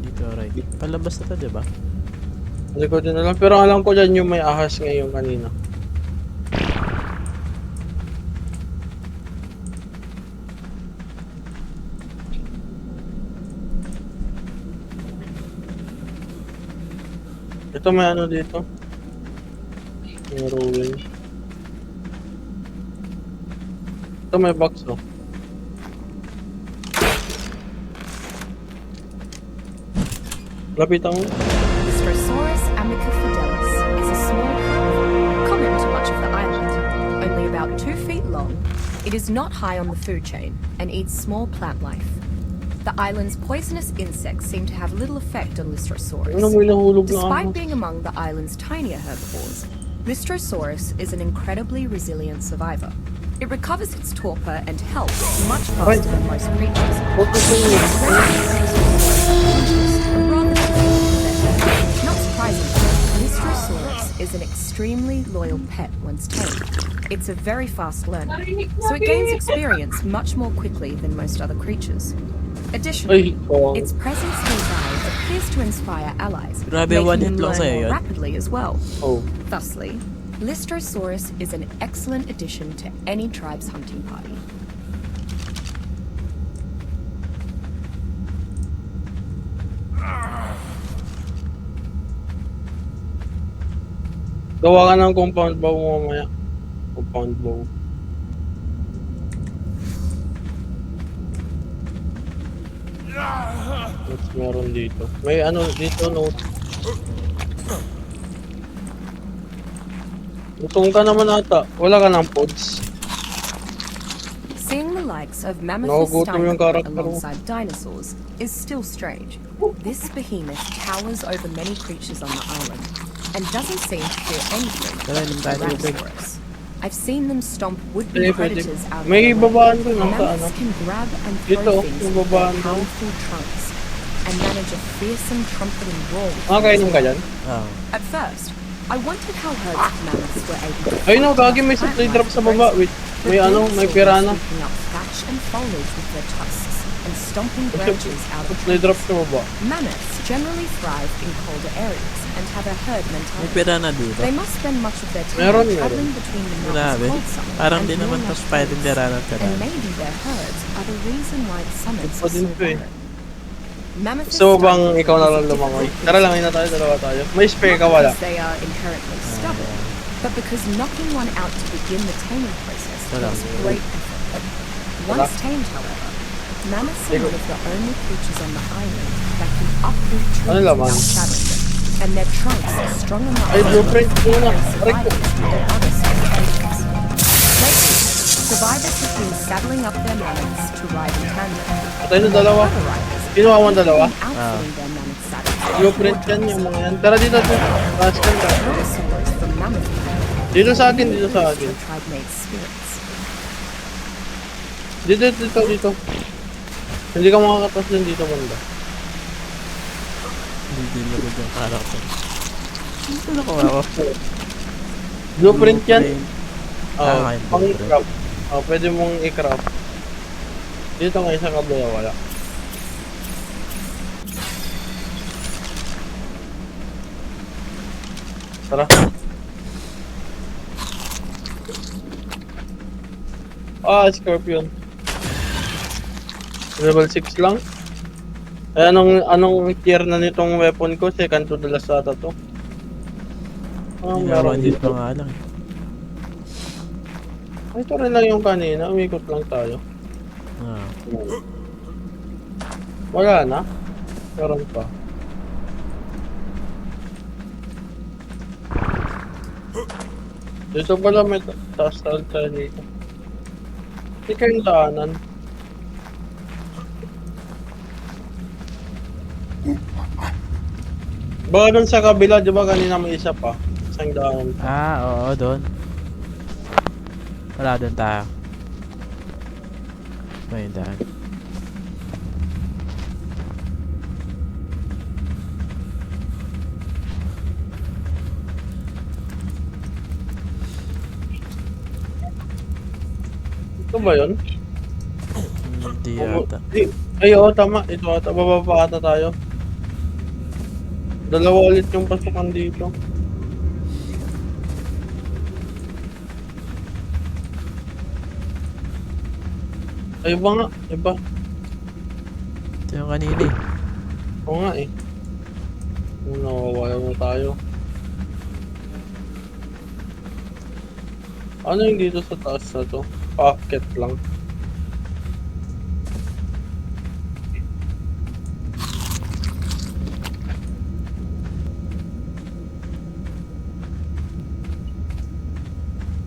Dito, right. Palabas na to, diba? Hindi ko din alam. Pero alam ko dyan yung may ahas ngayon kanina. Ito may ano dito. May ruin. Ito may box oh. Lapitan mo. Lystrosaurus amica-fidelis is a small carnivore common to much of the island. Only about 2 feet long, it is not high on the food chain and eats small plant life. The island's poisonous insects seem to have little effect on Lystrosaurus. Ano mo nahulog na Despite ahas? being among the island's tinier herbivores, Lystrosaurus is an incredibly resilient survivor. It recovers its torpor and health much faster than most creatures. Huwag ko Not surprisingly, Lystrosaurus is an extremely loyal pet once tamed. It's a very fast learner, so it gains experience much more quickly than most other creatures. Additionally, Ay, oh. its presence nearby appears to inspire allies, Grabe, one making hit them lang learn sa'yo more yun. rapidly as well. Oh. Thusly, Lystrosaurus is an excellent addition to any tribe's hunting party. Gawa ka ng compound bow mo mamaya. Compound bow. What's meron dito? May ano dito, note. Gutom ka naman ata. Wala ka ng pods. Seeing the likes of Nagugutom yung Mammothus karakter mo. alongside dinosaurs is still strange. This behemoth towers over many creatures on the island and doesn't seem to fear anything Tara, but inom tayo ng tubig. Tyrannosaurus. I've seen them stomp Pwede, would-be pwede. predators out of May their way. babaan doon, ang Mammoths ano. can grab and Dito, throw things yung with their babaan doon. powerful trunks and manage a fearsome trumpeting roar. Makakainom ka dyan? Oo. At first, I wondered how herds of mammoths were able to Ay no, fight gagi may plant supply life drop sa baba. Wait, but may ano, may piranha. sweeping up thatch and foliage with their tusks and stomping May branches out of supply drop sa baba. Mammoths generally thrive in colder areas and have a herd May mentality. pera na dito. They must spend much of their time Meron, traveling between the Grabe. mountains' cold summer Parang and di naman warm to spider nights. dera ng And pera. maybe their herds are the reason why the summits Pa are so din to eh. barren. Mammoths Gusto mo bang study ikaw na is a lang difficult lumangoy? thing Tara to lang, na tayo, dalawa tayo. May spare ka not wala. because they are inherently stubborn, but because knocking one out to begin the taming process Wala. takes great effort. Once tamed, however, mammoths are one of the only creatures on the island that can uproot Ano trees laman? without shattering them, and their trunks are strong enough Ay, to blueprint hold muna. their Aray ko. survivors with their other specialities. Lately, survivors have been saddling up their mammoths to ride in tandem. Patay na dalawa. Other riders Kinuha mo ang dalawa. have been outfitting their mammoth saddles with Blueprint yan yung mga yan. Tara dito. Taas ka na. Brontosaurus from Mammoth Land. Dito sa akin, dito sa akin. The tribe made spirits. Dito. Hindi ka makakatas din dito banda. Hindi na rin yung character. Dito na ko ako. Blueprint yan. Oh, ngayon pang blueprint. craft. Oh, pwede mong i-craft. Dito nga isang kabila wala. Tara. Scorpion. Level 6 lang. Eh, anong tier na nitong weapon ko? Second to the last ata to. Meron Hindi dito. pa nga lang. Ito rin lang yung kanina. Umikot lang tayo. Ah. Wala na. Meron pa. Dito pala may taas tayo dito. Hindi kayong daanan. Baka dun sa kabila, di ba kanina may isa pa? Isang daanan. Oo, doon. Wala doon tayo. May daan. Ito ba yun? Hindi yata. Ay, oo, tama. Ito ata. Bababa ata tayo. Dalawa ulit yung pasukan dito. Ay, iba nga. Iba. Ito yung kanina eh. Oo nga eh. Nawawala na tayo. Ano yung dito sa taas na to? Pocket lang.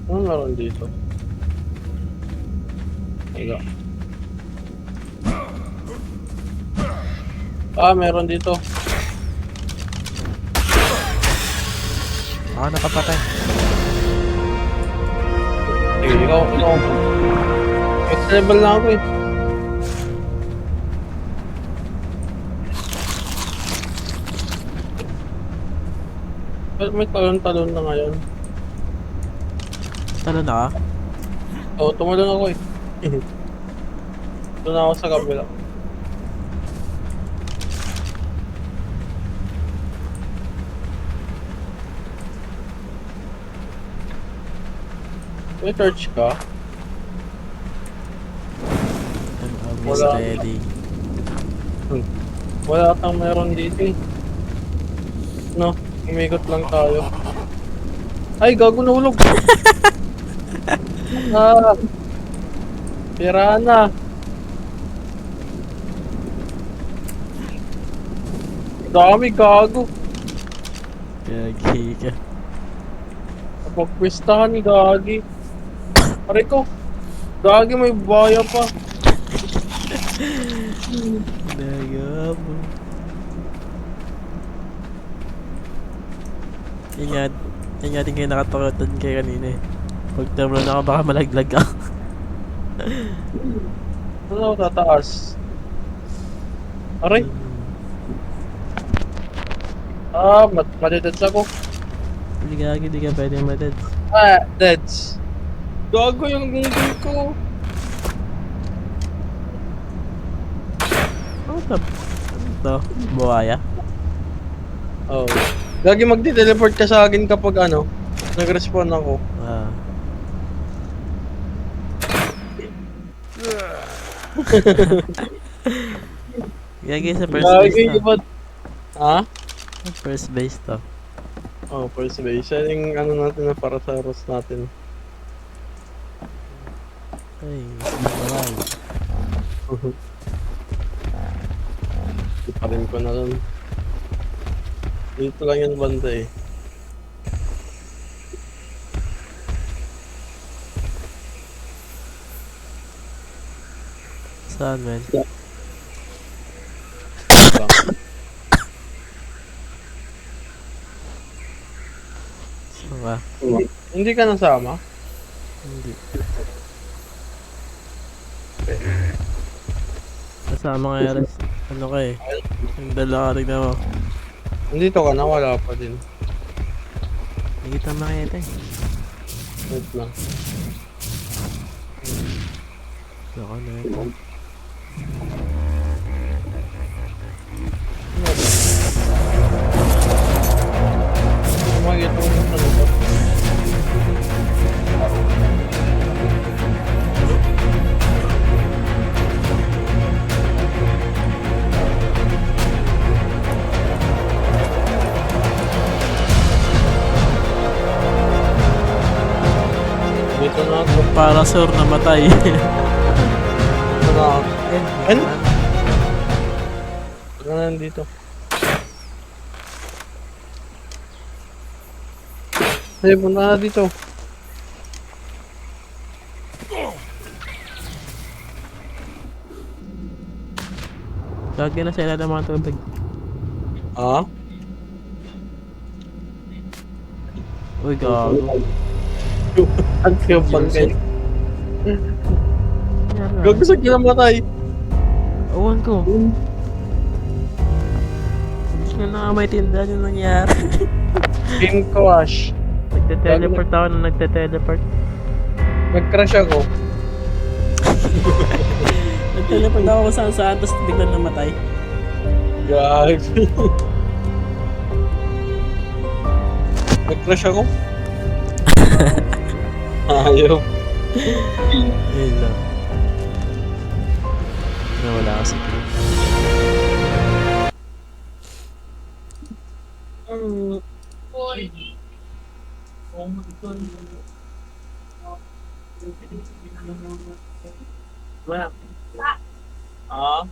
Ano meron dito? Wala. Meron dito. Nakapatay. Sige, ikaw. Next level na ako eh. May talon-talon na ngayon. Talo na ka? Oo, tumalon ako eh. Doon ako sa kabila. May torch ka? I'm almost Wala. ready. Wala kang meron dito eh. No, umikot lang tayo. Ay, gago nahulog! Pirana! Dami gago! Gagi ka. Napagpwistahan ni Gagi. Pare ko! Gagi may baya pa! Nagabo. Ingat. Ingatin kayo nakatakotan kayo kanina eh. Pag terminal na ka baka malaglag ka. Ano ako tataas? Aray! Madededs ako. Hindi gagi, di ka pwede madeds. Deads. Gago yung gunggol ko. Ano ito? Ito, buhaya? Oh. Gagi magdi-teleport ka sa akin kapag ano, nag-respawn ako. Gagi sa first base Gagi to. iba. Ha? First base to. Oh, first base. Yan yung ano natin na para sa roast natin. Ay, maramay. Pa rin ko na lang. Dito lang yung banda eh. Saan man? Saan ka? Hindi ka nasama? Hindi. Kasama nga yung ano ka eh. Yung dalawa ka tignan mo. Nandito ka na, wala pa din. Hindi kita makita eh. Wait lang. Saka na ito. Makikita mo yung ano ba? Dito na ako. Para sir namatay. Dito na ako. Ano? Huwag na nandito. Ay, punta na dito. Lagi na sila ng mga tubig. Ah? Uy, gago. Ang kiyabang kayo. Yan nga. Gago sa kinamatay. Awan ko. Hindi ko na maintindihan yung nangyari. Game crash. Nagte-teleport ako na nagte-teleport. Nag-crash ako. Nag-teleport ako kung saan saan, tapos biglang namatay. Gago. Nag-crash ako. Ayaw. Ayun lang. Nawala kasi. Ah?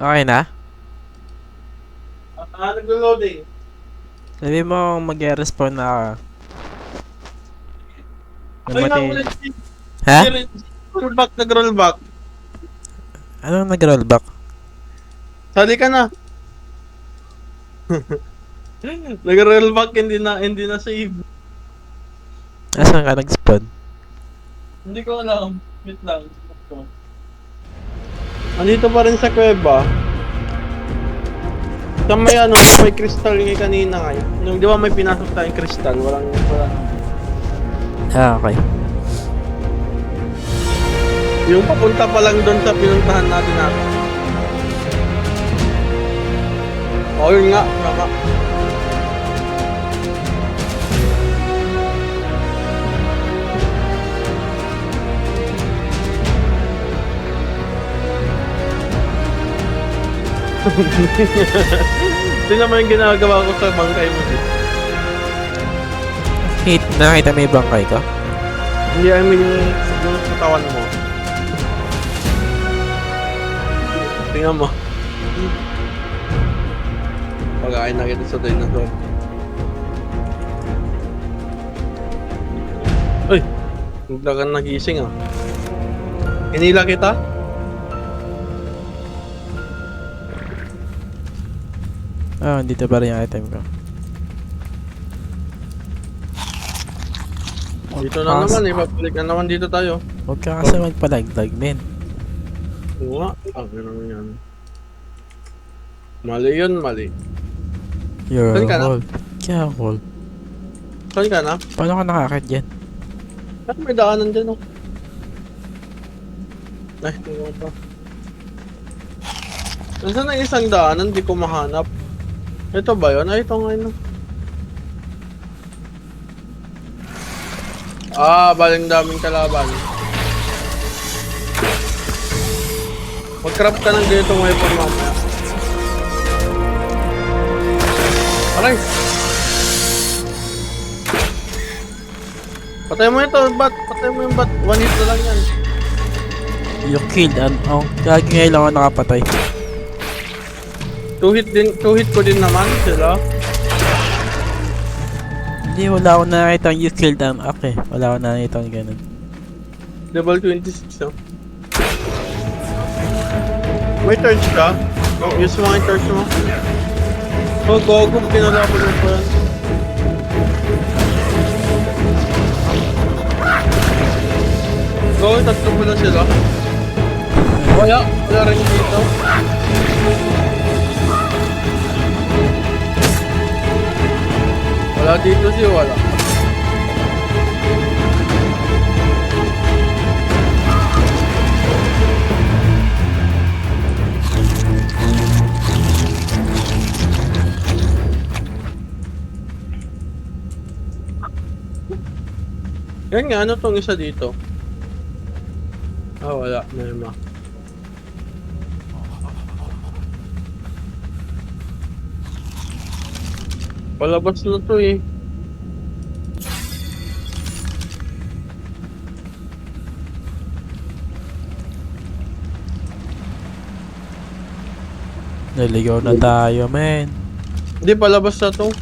Okay na? Naglo-loading. Sabi mo mag-respawn na ka. Ay, nga Namatay. ulit. Ha? Rollback, nag-rollback. Anong nag-rollback? Sali ka na. Nag-rollback, hindi na save. Asan ka nag-spawn? Hindi ko alam. Wait lang. Andito pa rin sa kuweba. Sa may ano, may crystal nga kanina ngayon. Yung di ba may pinasok tayong crystal, wala. Ah, okay. Yung papunta pa lang doon sa pinuntahan natin natin. Oh, yun nga, tama. Tingnan mo yung ginagawa ko sa bangkay mo dito. Nakita mo yung bangkay ko? Hindi, I mean yung katawan mo. Tingnan mo. Pag-aay na kita sa dinosaur. Uy! Bigla ka nagising ah. Hinila kita? Ah, dito pa rin yung item ko. Dito na naman eh, babalik na naman dito tayo. Huwag ka kasi magpalaglag, men. Oo nga, gano'n yan. Mali yun, mali. You're Saan ka na? hold. Careful. Saan ka na? Paano ka nakakit dyan? Saan may daanan dyan oh? Ay, tingnan ko. Nasaan ang isang daanan? Hindi ko mahanap. Ito ba yun? Ay, ito nga yun. Baling daming kalaban. Mag-craft ka ng ganitong weapon mamaya. Aray! Patay mo ito, bat! Patay mo yung bat! One hit na lang yan. You killed an... Oh, kagi ngayon lang ako nakapatay. Two hit ko din naman sila. Hindi, wala akong nakakita ang you killed an ak eh. Wala akong nakakita ang ganun. Level 26 oh. May torch ka? Oh, use mo yung torch mo. Oh, gogo, pinalaban mo pa yan. Go, tatlo mo na sila. Wala rin dito. Wala dito si wala. Yan nga, ano tong isa dito? Wala. Nema. Palabas na to eh. Naligaw na tayo, men. Hindi, palabas na to.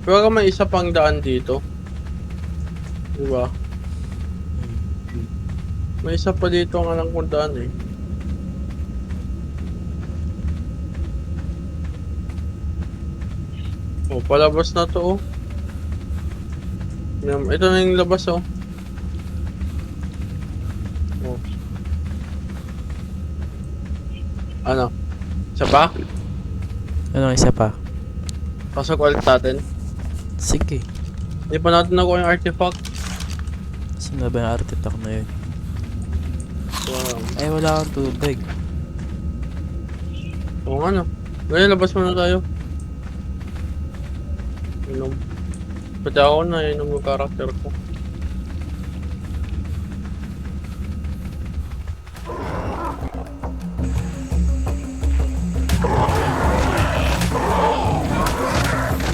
Pero ka may isa pang daan dito. Diba? May isa pa dito ang alam kong daan eh. Oh, palabas na to oh. Ito na yung labas oh. Oh. Ano? Isa pa? Ano isa pa? Pasok ulit natin. Sige. Hindi pa natin nakuha yung artifact. Saan na ba yung artifact na yun? Wow. Ay, wala akong tubig. Oo nga no. Ngayon, labas muna tayo. Inom. Pati ako na, inom yung karakter ko.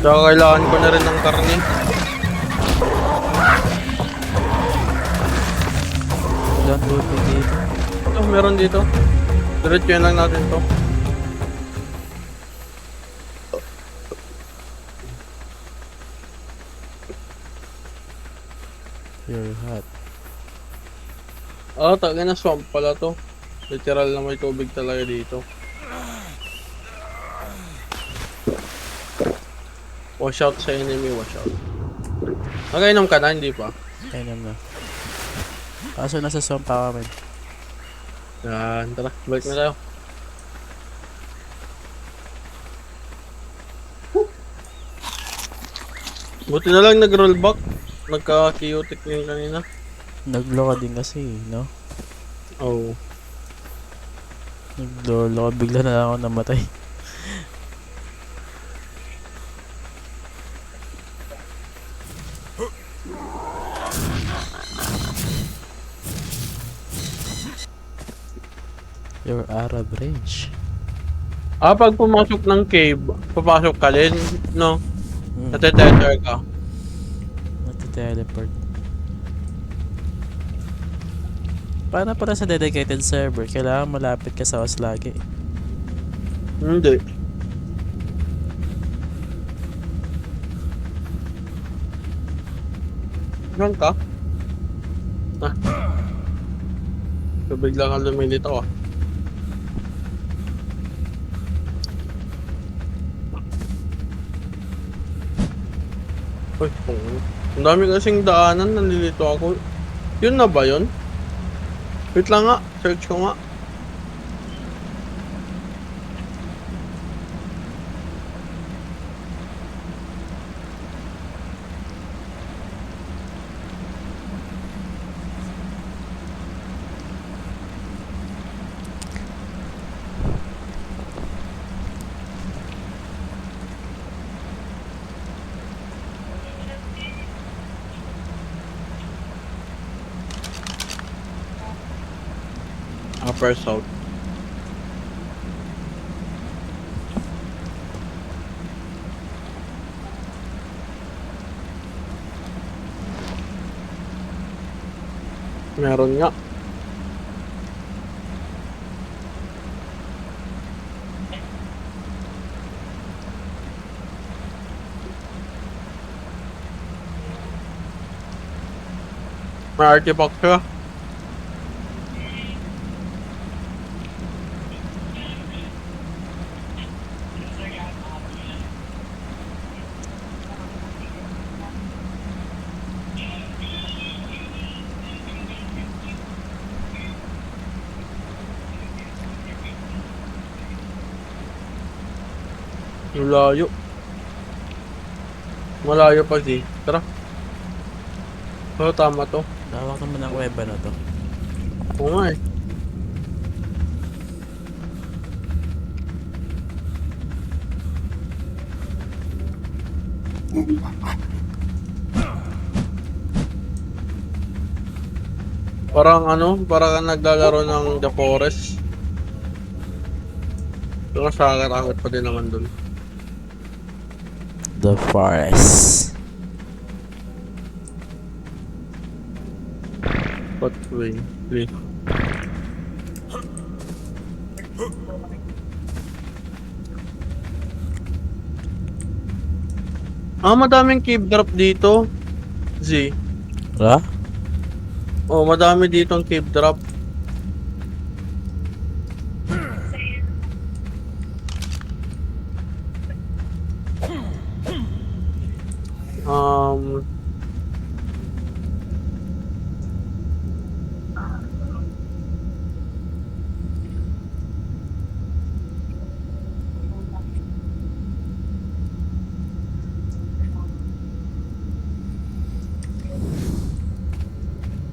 Tsaka kailangan ko na rin ng karne. Wala akong tubig dito. Meron dito. Diretso yan lang natin to. You're hot. Tagay na swamp pala to. Literal na may tubig talaga dito. Wash out sa enemy, wash out. Nagainom ka na, hindi pa? Ayun na. Kaso nasa swamp pa kami. Yan, tara, balik na tayo. Buti na lang nag-rollback. Nagka-chaotic yung kanina. Naglo ka din kasi, no? Oh. Naglolo ka, bigla na lang ako namatay. Your Arab range. Pag pumasok ng cave, papasok ka din, no? Hmm. Nate-tether ka. Nati-teleport. Paano para sa dedicated server? Kailangan malapit ka sa house lagi. Hindi. Saan ka? So bigla kang lumilito ah. Uy, ang dami kasing daanan, nalilito ako. Yun na ba yun? Wait lang nga, search ko nga. Upper South. Meron nga. May artifact ka. Malayo. Malayo pa di. Tara. Oo, tama to. Lawak naman ang kuweba na to. Oo nga eh. Parang ano, parang naglalaro ng The Forest. Pero sakit pa din naman dun. The Forest. Pathway, please. Madaming cave drop dito. Z. Wala? Oh, madami dito ang cave drop.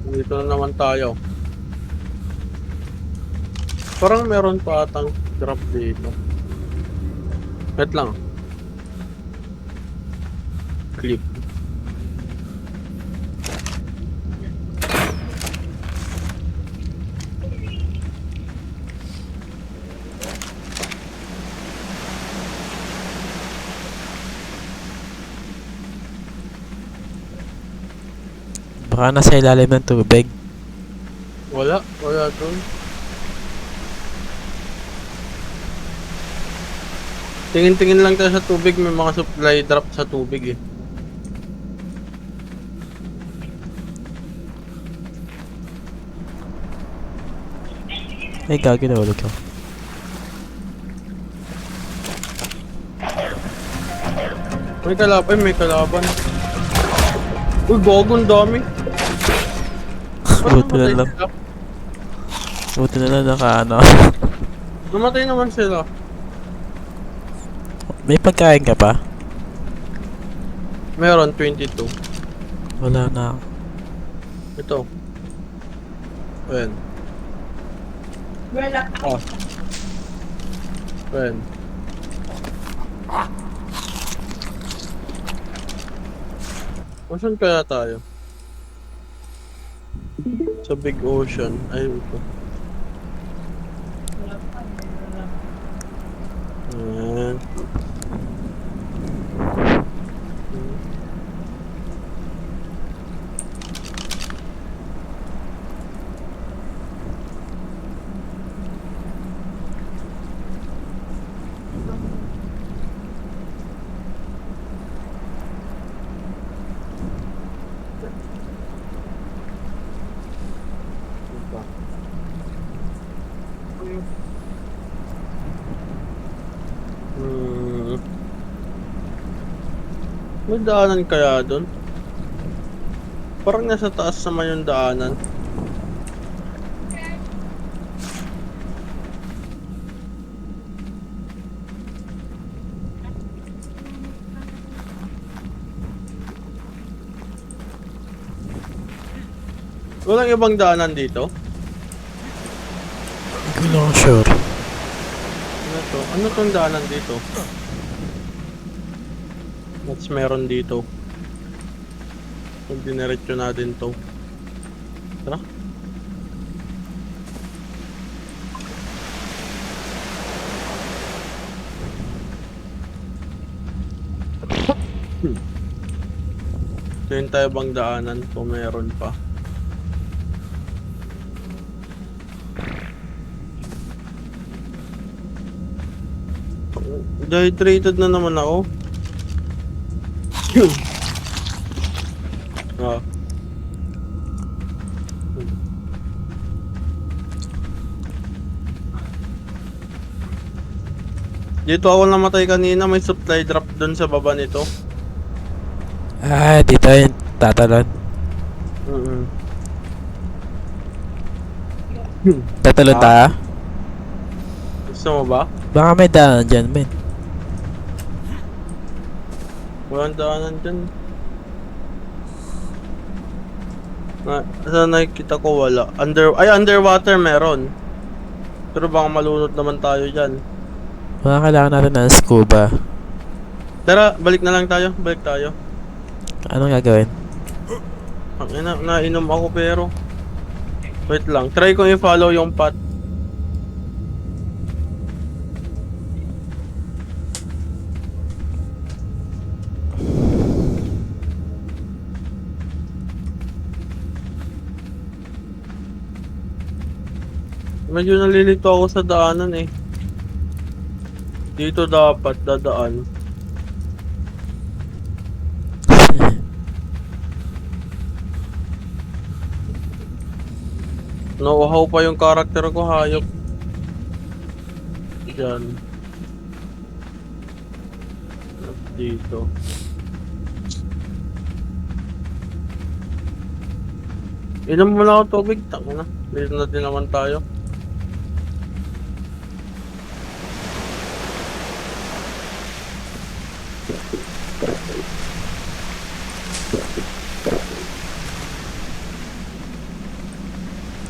Dito na naman tayo. Parang meron pa atang drop dito. Wait lang. Clip. Baka nasa ilalim ng tubig. Wala dun. Tingin-tingin lang tayo sa tubig, may mga supply drop sa tubig eh. Ay, gagi na ulit ko. May kalaban. Uy, gago, ang dami. Buti na Namatay lang. sila? Buti na lang naka ano. Namatay naman sila. May pagkain ka pa? Meron 22. Wala na. Ito. Ayan. Ah. Ayan. Saan kaya tayo? Sa Big Ocean. Ay, ito. Ayan. May daanan kaya doon? Parang nasa taas naman yung daanan. Walang ibang daanan dito? Hindi ko lang sure. Ano to? Ano tong daanan dito? What's meron dito? Kung diniretso natin to. Tara. Tingin tayo bang daanan kung meron pa. Dehydrated na naman ako. Ah. Dito ako namatay kanina, may supply drop doon sa baba nito. Ah, dito yung tatalon. Mm-mm. Tatalon tayo? Gusto mo ba? Baka may daan dyan, men. Walang daanan dyan. Saan nakikita ko wala. Underwater meron. Pero baka malunod naman tayo dyan. Baka kailangan natin ng scuba. Tara, balik na lang tayo. Balik tayo. Anong gagawin? Nainom ako pero. Wait lang. Try ko i-follow yung path. Medyo nalilito ako sa daanan eh. Dito dapat dadaan. Nauuhaw pa yung karakter ko, hayop. Diyan. At dito. Inom mo na ako tubig, tangina. Dito na din naman tayo.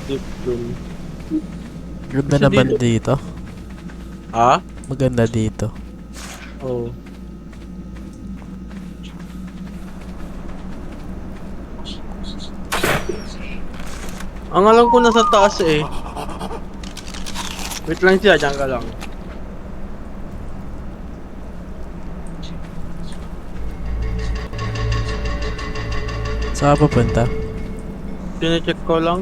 Deep dun. Ganda Kasi naman dito- dito. Ha? Maganda dito. Oo. Ang alam ko nasa taas eh. Wait lang siya, dyan ka lang. Saan ka pupunta? Tine-check ko lang.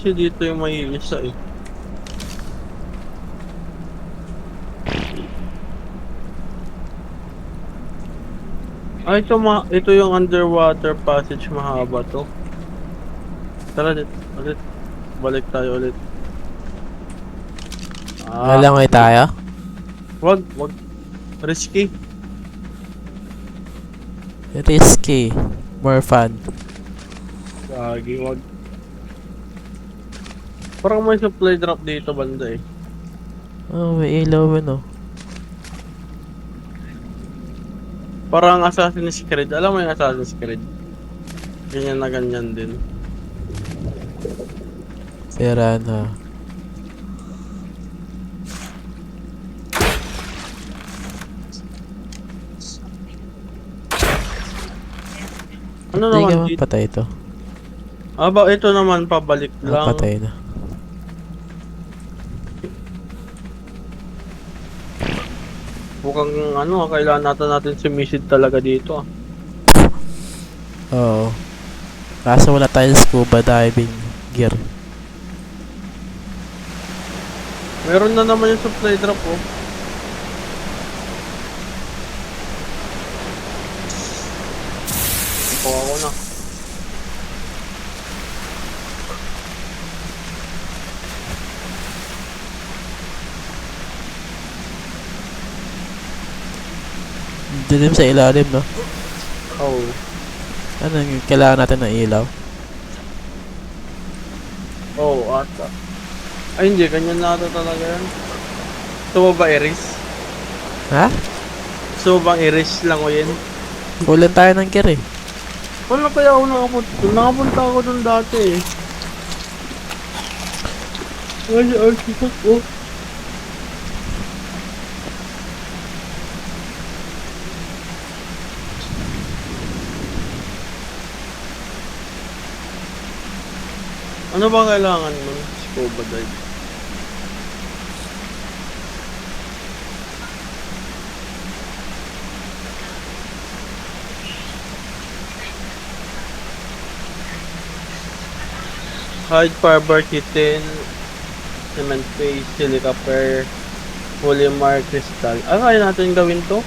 Kasi dito yung may isa eh. Ah, ito yung underwater passage, mahaba to. Tara ulit. Balik tayo ulit. Lalangoy tayo? Wag. Risky. Risky. More fun. Gagi, wag. Parang may supply drop dito banda eh. Oh, may ilaw ano. Parang Assassin's Creed. Alam mo yung Assassin's Creed? Ganyan na ganyan din. Sira na. Ano Hindi naman ka dito? patay ito. Aba, ito naman pabalik lang. Patay na. Mukhang kailangan natin si Misid talaga dito ah. Oo. Kaso wala tayong scuba diving gear. Meron na naman yung supply drop oh. Kuha ko na. Dilim sa ilalim, no? Oh. Ano yung kailangan natin ng ilaw? Oh, ata. Ay hindi, ganyan na ata talaga yan. Gusto mo ba iris? Ha? Gusto mo bang iris lang o yun? Kulan tayo ng gear eh. Wala kaya ako nakapunta doon? Nakapunta ako doon dati eh. Ay, artifact oh. Ano ba kailangan nun? Scuba dive. Hide, fiber kitten, cement paste, silica pear, polymer crystal. Ah, kaya natin gawin to?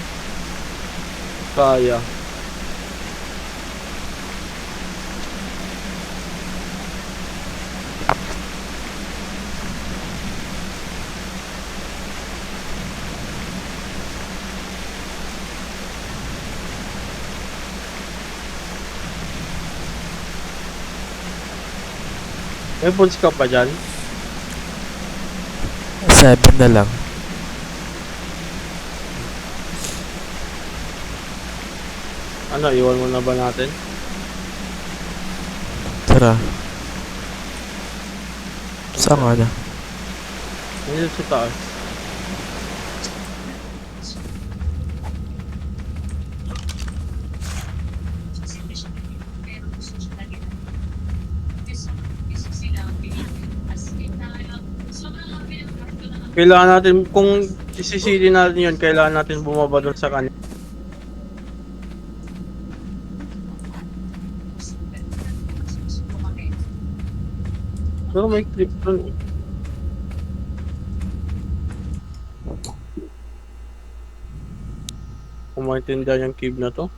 Kaya. May pulse ka pa dyan? 7 na lang. Ano, iwan mo na ba natin? Tara. Saan nga na? Hindi sa taas. Kailangan natin, kung isisili natin yun, kailangan natin bumaba doon sa kanya. Pero may clip doon. Kung maintindihan yung cave na to.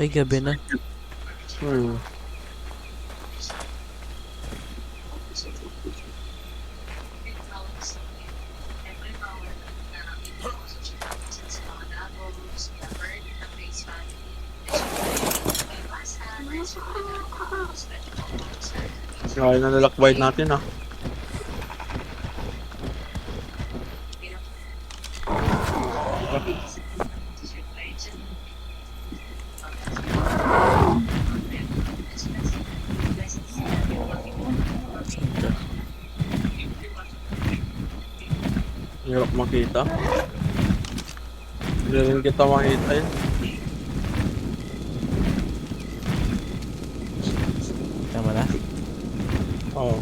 Ay, gabi na. Kaya nalalakbayin natin ah. Hirap makita. Hindi rin kita makita yun. Tama na. Oo.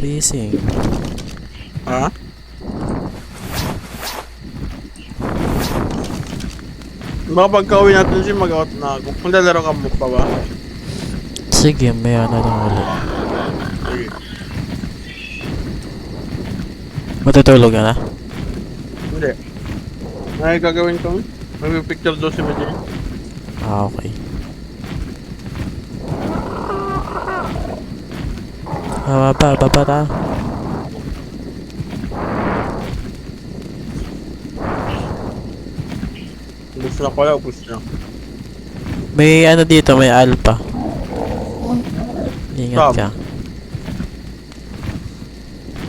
Fishing. Ha? Baka pagka-uwi natin siya, mag-out na ako. Kung lalaro ka mo pa ba? Sige, may ano lang ulit. Sige. Matutulog ka na? Hindi. Ay, gagawin ko. Mag-picture daw si Medina. Ah, okay. Baba ta. Gusto na kaya, gusto na. May ano dito, may alpha. Ingat Stop. ka.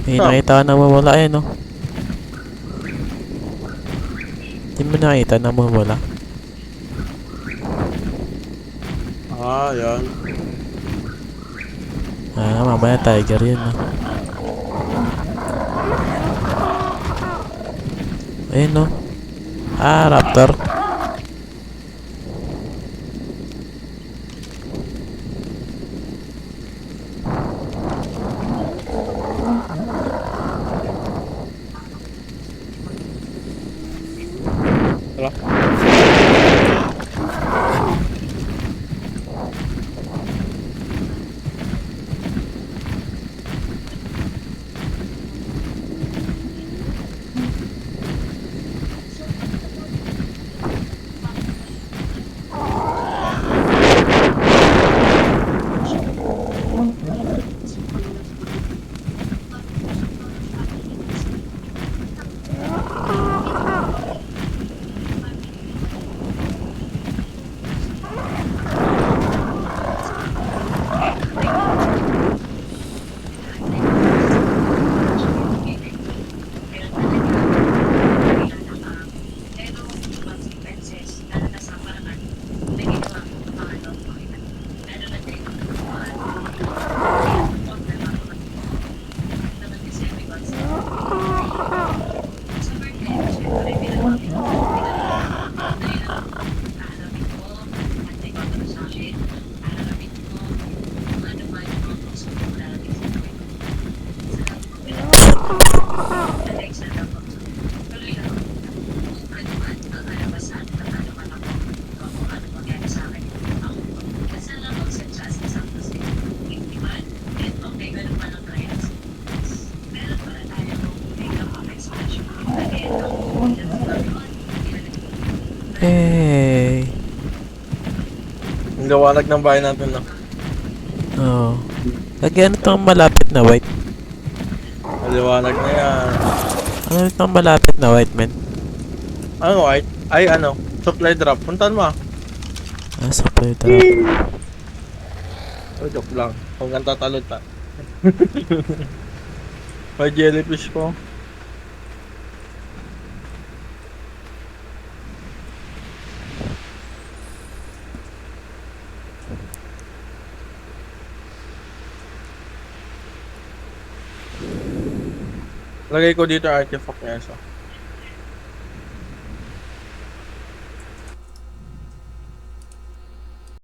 May Stop. nakita ka na mawala eh, no? Hindi mo nakita na mawala. Ah, yan. Ah, mamaya tiger yun, no? Ayun, no? Ah, raptor. Tara. Hey. Ang liwanag ng bahay natin, no? Oh. Lagyan itong malapit na white. Ang liwanag na yan. Ano itong malapit na white, man? Ano, white? Ay, ano? Supply drop. Puntan mo. Ah, supply trap. Oh, joke lang. Kung kang tatalon ta. May jellyfish ko. Lagay ko dito artifact niya, so.